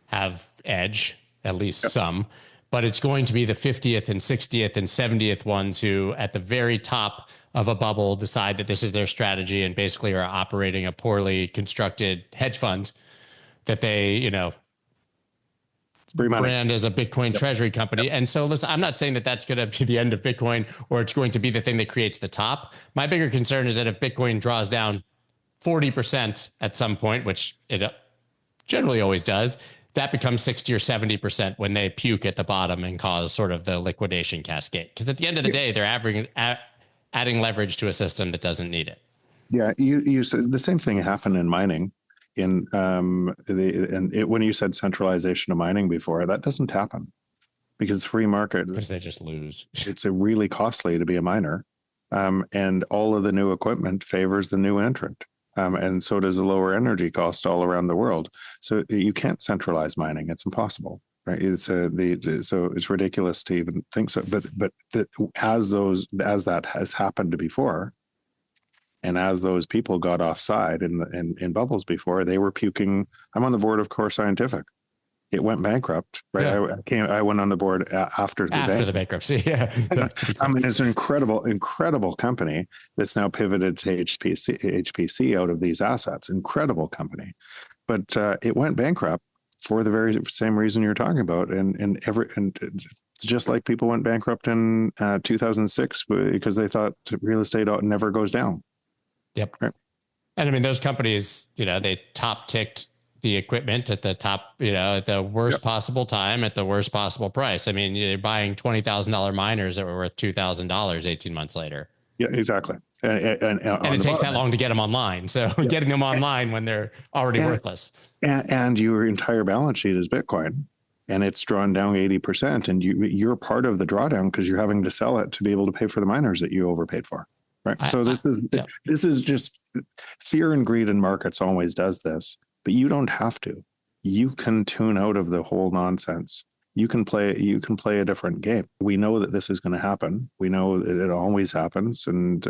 Speaker 2: have edge, at least some, but it's going to be the 50th and 60th and 70th ones who at the very top of a bubble decide that this is their strategy and basically are operating a poorly constructed hedge fund that they, brand as a Bitcoin treasury company. And so listen, I'm not saying that that's going to be the end of Bitcoin, or it's going to be the thing that creates the top. My bigger concern is that if Bitcoin draws down 40% at some point, which it generally always does, that becomes 60 or 70% when they puke at the bottom and cause sort of the liquidation cascade. Because at the end of the day, they're adding leverage to a system that doesn't need it.
Speaker 1: Yeah, you said the same thing happened in mining. When you said centralization of mining before, that doesn't happen because free market.
Speaker 2: Because they just lose.
Speaker 1: It's a really costly to be a miner, and all of the new equipment favors the new entrant. And so does a lower energy cost all around the world. So you can't centralize mining; it's impossible, right? So it's ridiculous to even think so. But as that has happened before, and as those people got offside in bubbles before, they were puking. I'm on the board of Core Scientific. It went bankrupt, right? Yeah. I went on the board after the
Speaker 2: bankruptcy. Yeah.
Speaker 1: I mean, it's an incredible company that's now pivoted to HPC out of these assets. Incredible company, but it went bankrupt for the very same reason you're talking about, and just like people went bankrupt in 2006 because they thought real estate never goes down.
Speaker 2: Yep. Right. And I mean, those companies, they top ticked the equipment at the top, at the worst possible time, at the worst possible price. I mean, you're buying $20,000 miners that were worth $2,000 18 months later.
Speaker 1: Yeah, exactly. And
Speaker 2: it takes that long to get them online. So getting them online when they're already worthless.
Speaker 1: And your entire balance sheet is Bitcoin, and it's drawn down 80%. And you're part of the drawdown because you're having to sell it to be able to pay for the miners that you overpaid for. Right. So this is just fear and greed in markets always does this, but you don't have to. You can tune out of the whole nonsense. You can play a different game. We know that this is going to happen. We know that it always happens, and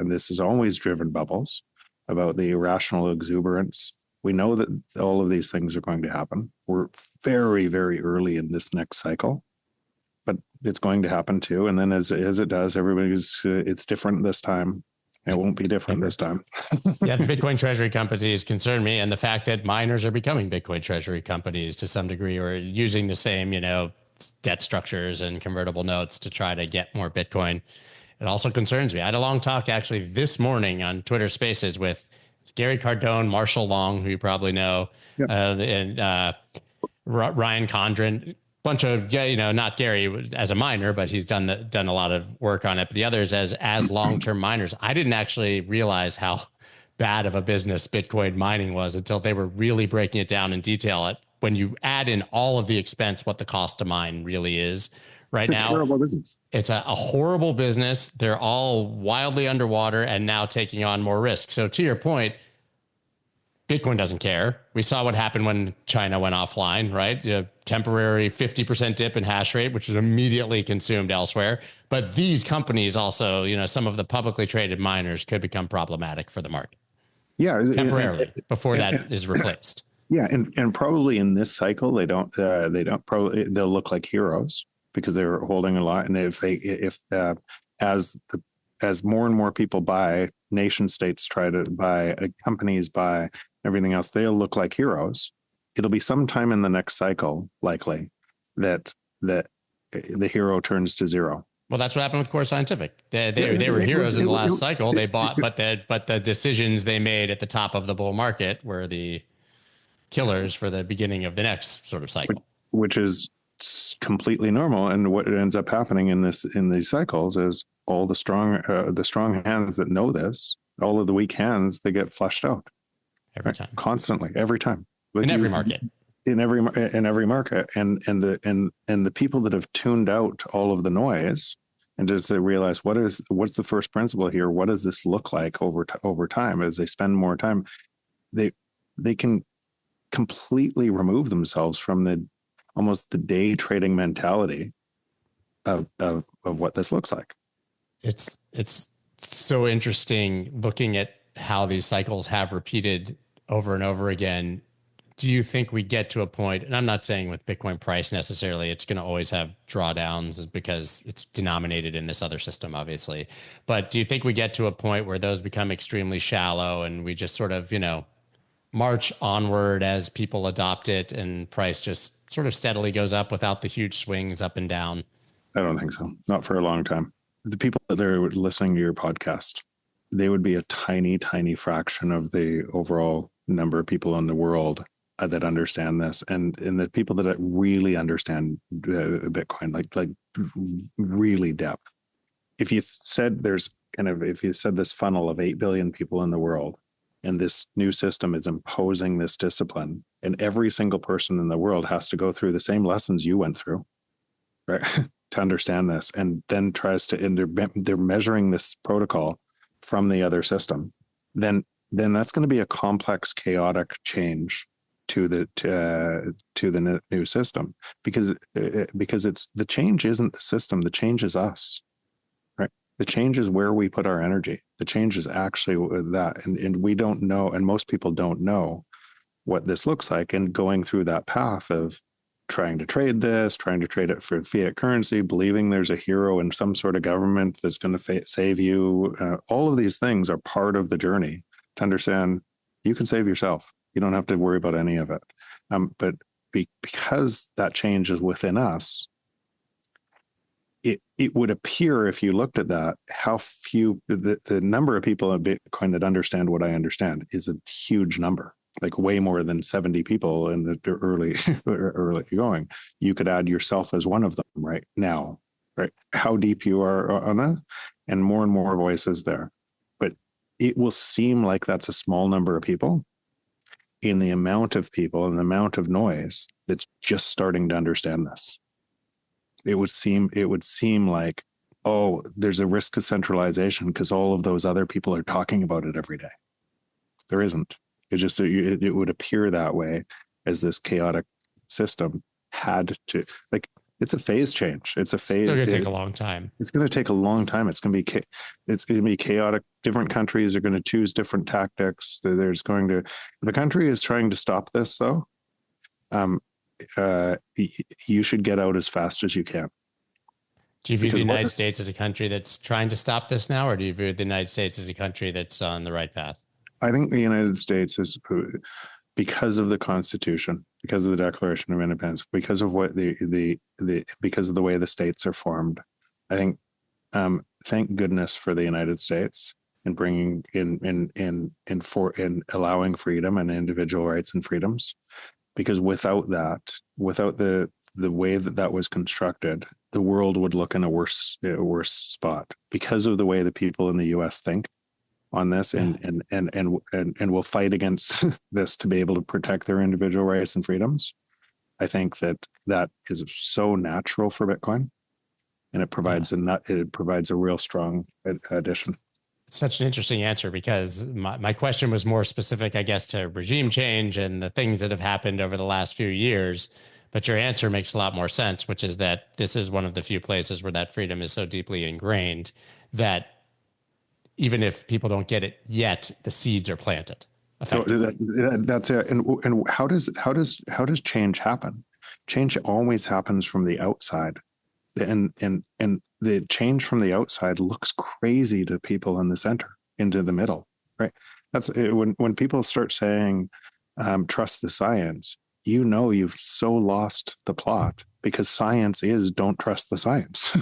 Speaker 1: this has always driven bubbles about the irrational exuberance. We know that all of these things are going to happen. We're very, very early in this next cycle, but it's going to happen too. And then as it does, it's different this time. It won't be different this time.
Speaker 2: Yeah, the Bitcoin treasury companies concern me, and the fact that miners are becoming Bitcoin treasury companies to some degree, or using the same, debt structures and convertible notes to try to get more Bitcoin. It also concerns me. I had a long talk actually this morning on Twitter Spaces with Gary Cardone, Marshall Long, who you probably know, and Ryan Condren. Bunch of, not Gary as a miner, but he's done a lot of work on it. But the others as long-term miners. I didn't actually realize how bad of a business Bitcoin mining was until they were really breaking it down in detail when you add in all of the expense, what the cost to mine really is right
Speaker 1: It's a
Speaker 2: now.
Speaker 1: terrible business.
Speaker 2: It's a horrible business. They're all wildly underwater and now taking on more risk. So to your point, Bitcoin doesn't care. We saw what happened when China went offline, right? A temporary 50% dip in hash rate, which was immediately consumed elsewhere. But these companies also, some of the publicly traded miners could become problematic for the market.
Speaker 1: Yeah,
Speaker 2: temporarily before that is replaced.
Speaker 1: Yeah, and probably in this cycle they don't probably they'll look like heroes because they were holding a lot, and as more and more people buy, nation states try to buy, companies buy, everything else, they'll look like heroes. It'll be sometime in the next cycle likely that the hero turns to zero.
Speaker 2: Well, that's what happened with Core Scientific. They were heroes in the last cycle. They bought, but the decisions they made at the top of the bull market were the killers for the beginning of the next sort of cycle,
Speaker 1: which is completely normal. And what ends up happening in these cycles is all the strong hands that know this, all of the weak hands, they get flushed out
Speaker 2: every time,
Speaker 1: constantly, every time,
Speaker 2: in every market.
Speaker 1: In every market, and the people that have tuned out all of the noise and just realize what's the first principle here, what does this look like over time, as they spend more time, they can completely remove themselves from almost the day trading mentality of what this looks like.
Speaker 2: It's so interesting looking at how these cycles have repeated over and over again. Do you think we get to a point, and I'm not saying with Bitcoin price necessarily, it's going to always have drawdowns because it's denominated in this other system, obviously. But do you think we get to a point where those become extremely shallow and we just sort of, march onward as people adopt it and price just sort of steadily goes up without the huge swings up and down?
Speaker 1: I don't think so. Not for a long time. The people that are listening to your podcast, they would be a tiny, tiny fraction of the overall number of people in the world that understand this, and the people that really understand Bitcoin, like really depth. If you said this funnel of 8 billion people in the world, and this new system is imposing this discipline, and every single person in the world has to go through the same lessons you went through, right, to understand this, and then they're measuring this protocol from the other system, then that's going to be a complex, chaotic change to the new system, because it's the change isn't the system, the change is us, right? The change is where we put our energy. The change is actually that, and we don't know, and most people don't know what this looks like, and going through that path of trying to trade it for fiat currency, believing there's a hero in some sort of government that's going to save you. All of these things are part of the journey to understand you can save yourself. You don't have to worry about any of it. But because that change is within us, it would appear, if you looked at that, how few, the number of people in Bitcoin that understand what I understand is a huge number, like way more than 70 people in the early going. You could add yourself as one of them right now, right? How deep you are on that, and more voices there. But it will seem like that's a small number of people in the amount of people and the amount of noise that's just starting to understand this. It would seem like, oh, there's a risk of centralization because all of those other people are talking about it every day. There isn't. It would appear that way, as this chaotic system had to, like, it's a phase change. It's still
Speaker 2: going to take a long time.
Speaker 1: It's going to take a long time. It's going to be chaotic. Different countries are going to choose different tactics. If a country is trying to stop this, though, you should get out as fast as you can.
Speaker 2: Do you view the United States as a country that's trying to stop this now, or do you view the United States as a country that's on the right path?
Speaker 1: I think the United States is, because of the Constitution, because of the Declaration of Independence, because of what because of the way the states are formed. I think, thank goodness for the United States in bringing in allowing freedom and individual rights and freedoms, because without the way that was constructed, the world would look in a worse spot, because of the way the people in the U.S. think on this, and will fight against this to be able to protect their individual rights and freedoms. I think that is so natural for Bitcoin, and it provides a real strong addition.
Speaker 2: Such an interesting answer, because my question was more specific, I guess, to regime change and the things that have happened over the last few years. But your answer makes a lot more sense, which is that this is one of the few places where that freedom is so deeply ingrained that even if people don't get it yet, the seeds are planted.
Speaker 1: So that's it. And how does change happen? Change always happens from the outside, and the change from the outside looks crazy to people in the center, into the middle, right? That's when people start saying trust the science. You've so lost the plot, because science is don't trust the science.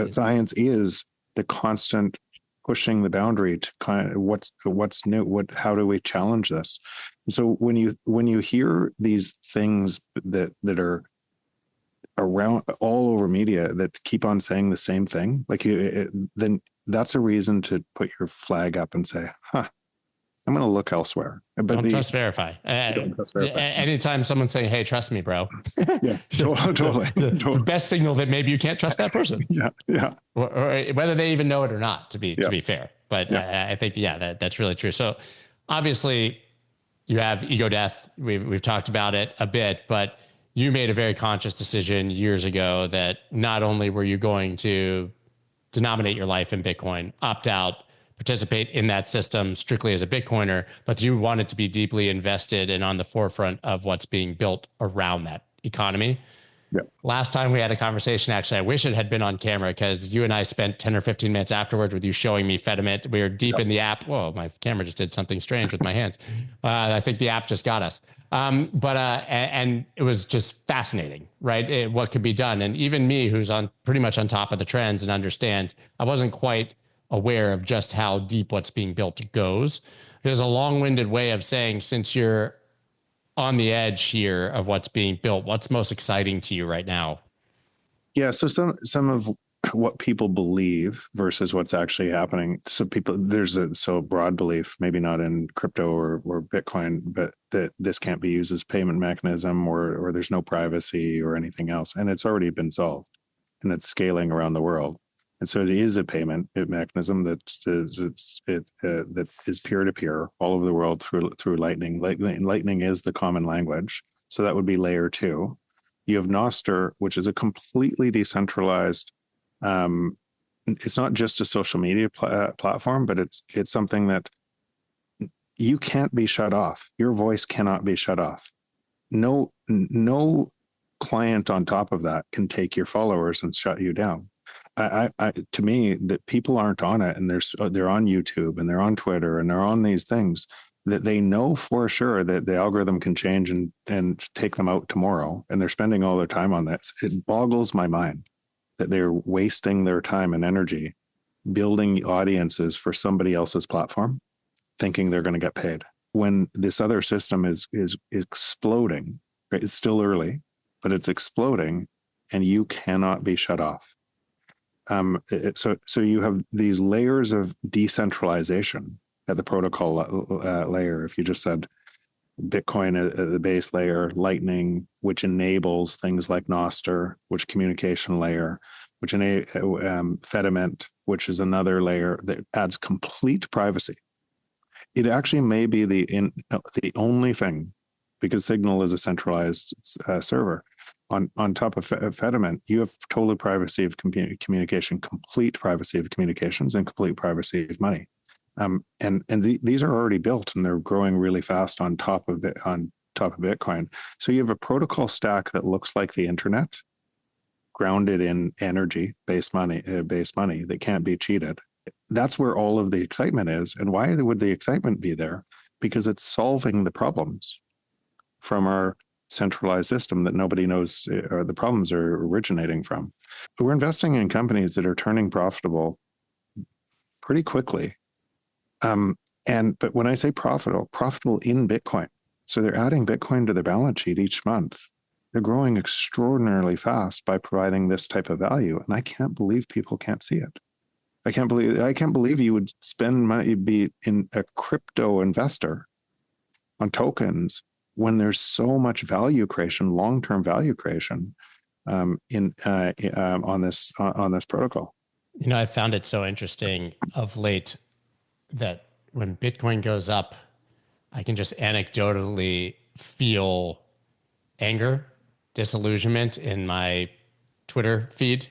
Speaker 1: Science is the constant pushing the boundary to kind of what's new, how do we challenge this? And so when you hear these things that are around all over media that keep on saying the same thing, then that's a reason to put your flag up and say, I'm going to look elsewhere. But
Speaker 2: don't trust verify. Anytime someone's saying, hey, trust me, bro.
Speaker 1: Yeah, totally.
Speaker 2: The best signal that maybe you can't trust that person.
Speaker 1: Yeah.
Speaker 2: Or whether they even know it or not, to be fair. But I think, that's really true. So obviously you have ego death. We've talked about it a bit, but you made a very conscious decision years ago that not only were you going to denominate your life in Bitcoin, opt out, participate in that system strictly as a Bitcoiner, but you wanted to be deeply invested and on the forefront of what's being built around that economy.
Speaker 1: Yeah.
Speaker 2: Last time we had a conversation, actually, I wish it had been on camera, because you and I spent 10 or 15 minutes afterwards with you showing me Fedimint. We were deep in the app. Whoa, my camera just did something strange with my hands. I think the app just got us. And it was just fascinating, right? What could be done. And even me, who's pretty much on top of the trends and understands, I wasn't quite aware of just how deep what's being built goes. There's a long-winded way of saying, since you're on the edge here of what's being built, what's most exciting to you right now?
Speaker 1: Yeah. So some of what people believe versus what's actually happening. So there's a broad belief, maybe not in crypto or Bitcoin, but that this can't be used as payment mechanism, or there's no privacy or anything else. And it's already been solved, and it's scaling around the world. And so it is a payment mechanism that is peer-to-peer all over the world through Lightning. Lightning is the common language. So that would be layer 2. You have Nostr, which is a completely decentralized. It's not just a social media platform, but it's something that you can't be shut off. Your voice cannot be shut off. No client on top of that can take your followers and shut you down. To me, that people aren't on it, and they're on YouTube and they're on Twitter and they're on these things that they know for sure that the algorithm can change and take them out tomorrow, and they're spending all their time on this. It boggles my mind that they're wasting their time and energy building audiences for somebody else's platform, thinking they're going to get paid, when this other system is exploding. Right? It's still early, but it's exploding, and you cannot be shut off. So you have these layers of decentralization at the protocol layer. If you just said Bitcoin at the base layer, Lightning, which enables things like Nostr, which communication layer, which Fedimint, which is another layer that adds complete privacy. It actually may be the only thing, because Signal is a centralized server. On top of Fedimint, you have total privacy of communication, complete privacy of communications, and complete privacy of money. These are already built, and they're growing really fast on top of Bitcoin. So you have a protocol stack that looks like the internet, grounded in energy, base money that can't be cheated. That's where all of the excitement is. And why would the excitement be there? Because it's solving the problems from our centralized system that nobody knows, or the problems are originating from. We're investing in companies that are turning profitable pretty quickly. But when I say profitable in Bitcoin, so they're adding Bitcoin to their balance sheet each month. They're growing extraordinarily fast by providing this type of value. And I can't believe people can't see it. I can't believe you would spend money, be in a crypto investor on tokens, when there's so much value creation, long-term value creation on this protocol.
Speaker 2: You know, I found it so interesting of late that when Bitcoin goes up, I can just anecdotally feel anger, disillusionment in my Twitter feed.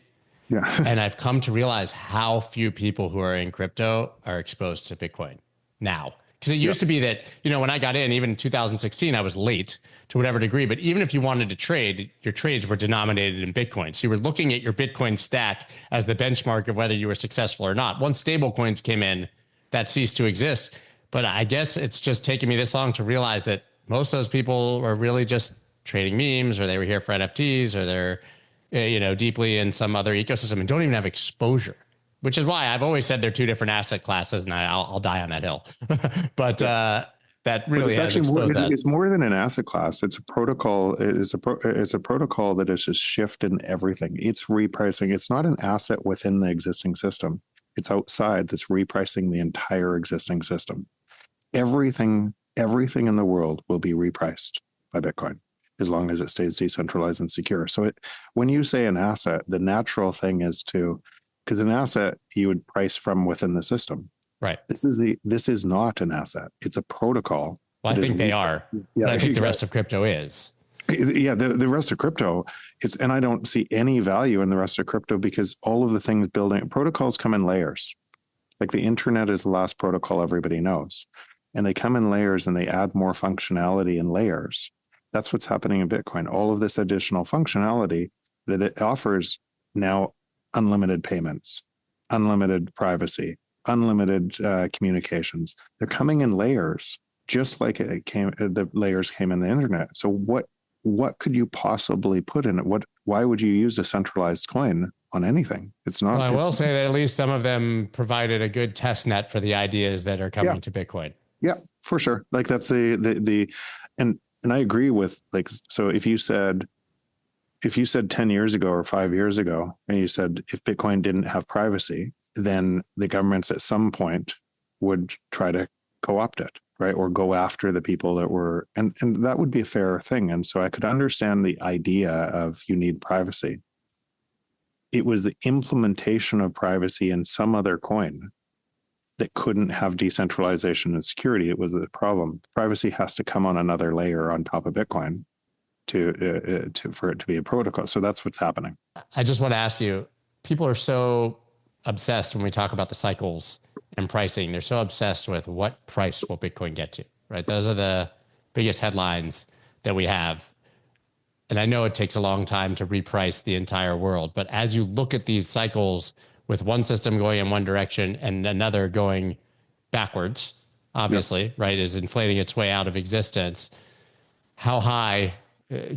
Speaker 1: Yeah.
Speaker 2: And I've come to realize how few people who are in crypto are exposed to Bitcoin now. Because it used to be that, you know, when I got in, even in 2016, I was late to whatever degree. But even if you wanted to trade, your trades were denominated in Bitcoin. So you were looking at your Bitcoin stack as the benchmark of whether you were successful or not. Once stablecoins came in, that ceased to exist. But I guess it's just taken me this long to realize that most of those people are really just trading memes, or they were here for NFTs, or they're, you know, deeply in some other ecosystem and don't even have exposure. Which is why I've always said they're two different asset classes, and I'll die on that hill. But that really has exposed that.
Speaker 1: It's more than an asset class. It's a protocol. It's a protocol that is just shifted in everything. It's repricing. It's not an asset within the existing system. It's outside that's repricing the entire existing system. Everything in the world will be repriced by Bitcoin as long as it stays decentralized and secure. So when you say an asset, the natural thing is because an asset you would price from within the system.
Speaker 2: Right.
Speaker 1: This is not an asset. It's a protocol.
Speaker 2: Well, I think they are. Yeah, but I think the rest of crypto is.
Speaker 1: Yeah, the rest of crypto, and I don't see any value in the rest of crypto because all of the things building protocols come in layers. Like the internet is the last protocol everybody knows. And they come in layers and they add more functionality in layers. That's what's happening in Bitcoin. All of this additional functionality that it offers now, unlimited payments, unlimited privacy, unlimited communications. They're coming in layers, just like the layers came in the internet. So what could you possibly put in it? Why would you use a centralized coin on anything? It's not.
Speaker 2: Well, I will say that at least some of them provided a good test net for the ideas that are coming to Bitcoin.
Speaker 1: Yeah, for sure. Like that's and I agree with, like, so if you said 10 years ago or 5 years ago, and you said if Bitcoin didn't have privacy, then the governments at some point would try to co-opt it, right? Or go after the people that were, and that would be a fair thing. And so I could understand the idea of you need privacy. It was the implementation of privacy in some other coin that couldn't have decentralization and security. It was the problem. Privacy has to come on another layer on top of Bitcoin for it to be a protocol. So that's what's happening.
Speaker 2: I just want to ask you, people are so obsessed when we talk about the cycles and pricing. They're so obsessed with what price will Bitcoin get to, right? Those are the biggest headlines that we have. And I know it takes a long time to reprice the entire world, but as you look at these cycles with one system going in one direction and another going backwards, obviously, right, is inflating its way out of existence, how high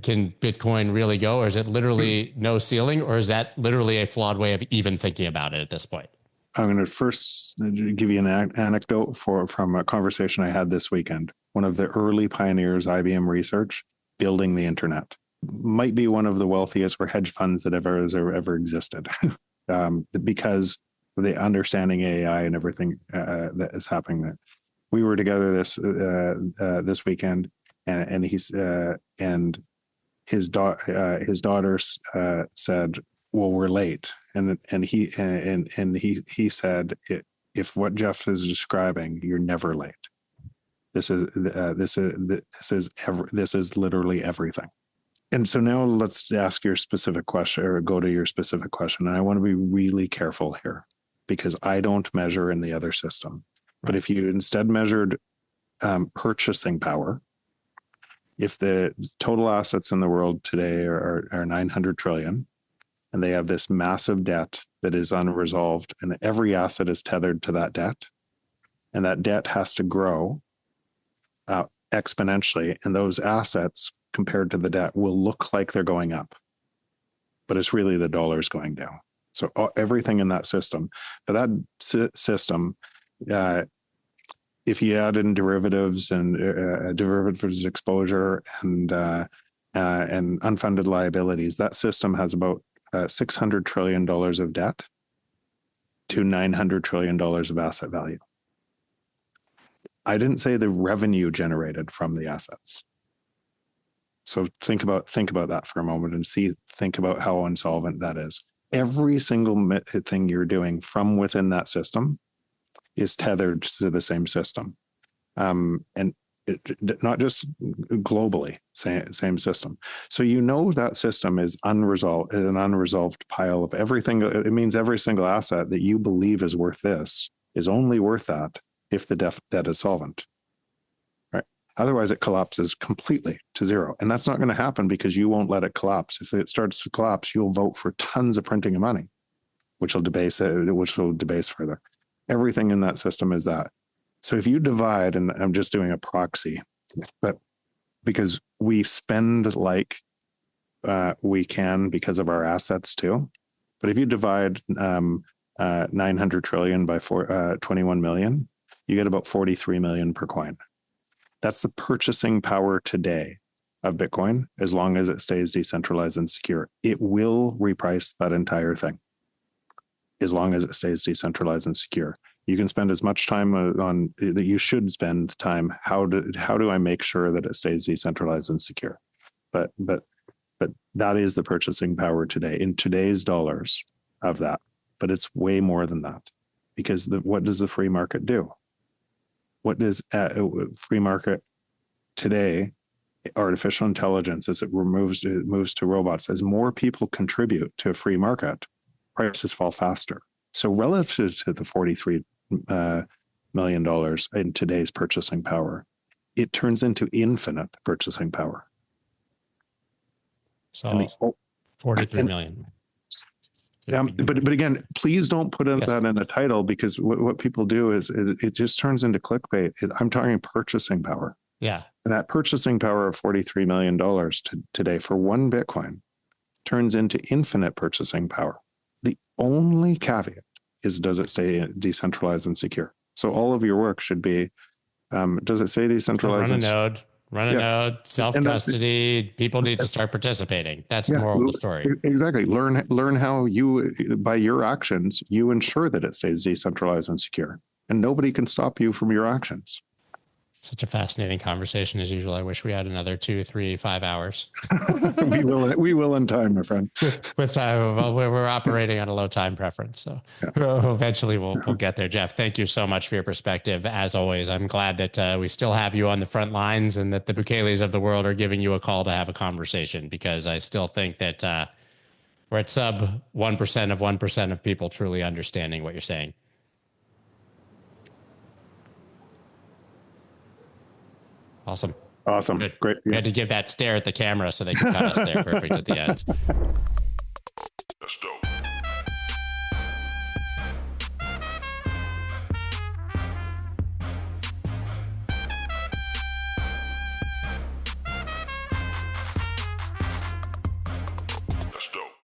Speaker 2: can Bitcoin really go? Or is it literally no ceiling? Or is that literally a flawed way of even thinking about it at this point?
Speaker 1: I'm going to first give you an anecdote from a conversation I had this weekend. One of the early pioneers, IBM Research, building the internet. Might be one of the wealthiest or hedge funds that ever existed. Because of the understanding AI and everything that is happening there. We were together this weekend, and his daughter said, "Well, we're late," and he said, "If what Jeff is describing, you're never late. This is literally everything." And so now let's ask your specific question, or go to your specific question. And I want to be really careful here because I don't measure in the other system. But if you instead measured purchasing power, if the total assets in the world today are 900 trillion, and they have this massive debt that is unresolved, and every asset is tethered to that debt, and that debt has to grow exponentially, and those assets compared to the debt will look like they're going up, but it's really the dollars going down. So everything in that system, but that system, if you add in derivatives and derivatives exposure and unfunded liabilities, that system has about $600 trillion of debt to $900 trillion of asset value. I didn't say the revenue generated from the assets. So think about that for a moment and think about how insolvent that is. Every single thing you're doing from within that system is tethered to the same system, and not just globally, same system. So that system is an unresolved pile of everything. It means every single asset that you believe is worth this is only worth that if the debt is solvent. Right? Otherwise, it collapses completely to zero, and that's not going to happen because you won't let it collapse. If it starts to collapse, you'll vote for tons of printing of money, which will debase further. Everything in that system is that. So if you divide, and I'm just doing a proxy, but because we spend like we can because of our assets too. But if you divide 900 trillion by 21 million, you get about 43 million per coin. That's the purchasing power today of Bitcoin, as long as it stays decentralized and secure. It will reprice that entire thing as long as it stays decentralized and secure. You can spend as much time on that. You should spend time. How do I make sure that it stays decentralized and secure? But that is the purchasing power today in today's dollars of that. But it's way more than that, because what does the free market do? What does free market today? Artificial intelligence, as it moves to robots, as more people contribute to a free market, prices fall faster. So relative to the $43 million in today's purchasing power, it turns into infinite purchasing power.
Speaker 2: So 43 million.
Speaker 1: But again, please don't put that in a title, because what people do is it just turns into clickbait. I'm talking purchasing power.
Speaker 2: Yeah. And
Speaker 1: that purchasing power of $43 million today for one Bitcoin turns into infinite purchasing power. The only caveat is, does it stay decentralized and secure? So all of your work should be, does it stay decentralized?
Speaker 2: So run a node, self-custody. People need to start participating. That's the moral of the story.
Speaker 1: Exactly. Learn how you, by your actions, you ensure that it stays decentralized and secure, and nobody can stop you from your actions.
Speaker 2: Such a fascinating conversation as usual. I wish we had another 2, 3, 5 hours.
Speaker 1: We will in time, my friend.
Speaker 2: With time, we're operating on a low time preference, so eventually we'll get there. Jeff, thank you so much for your perspective. As always, I'm glad that we still have you on the front lines, and that the Bukeles of the world are giving you a call to have a conversation, because I still think that we're at sub 1% of 1% of people truly understanding what you're saying. Awesome.
Speaker 1: Good. Great.
Speaker 2: We had to give that stare at the camera so they could cut us there perfect at the end.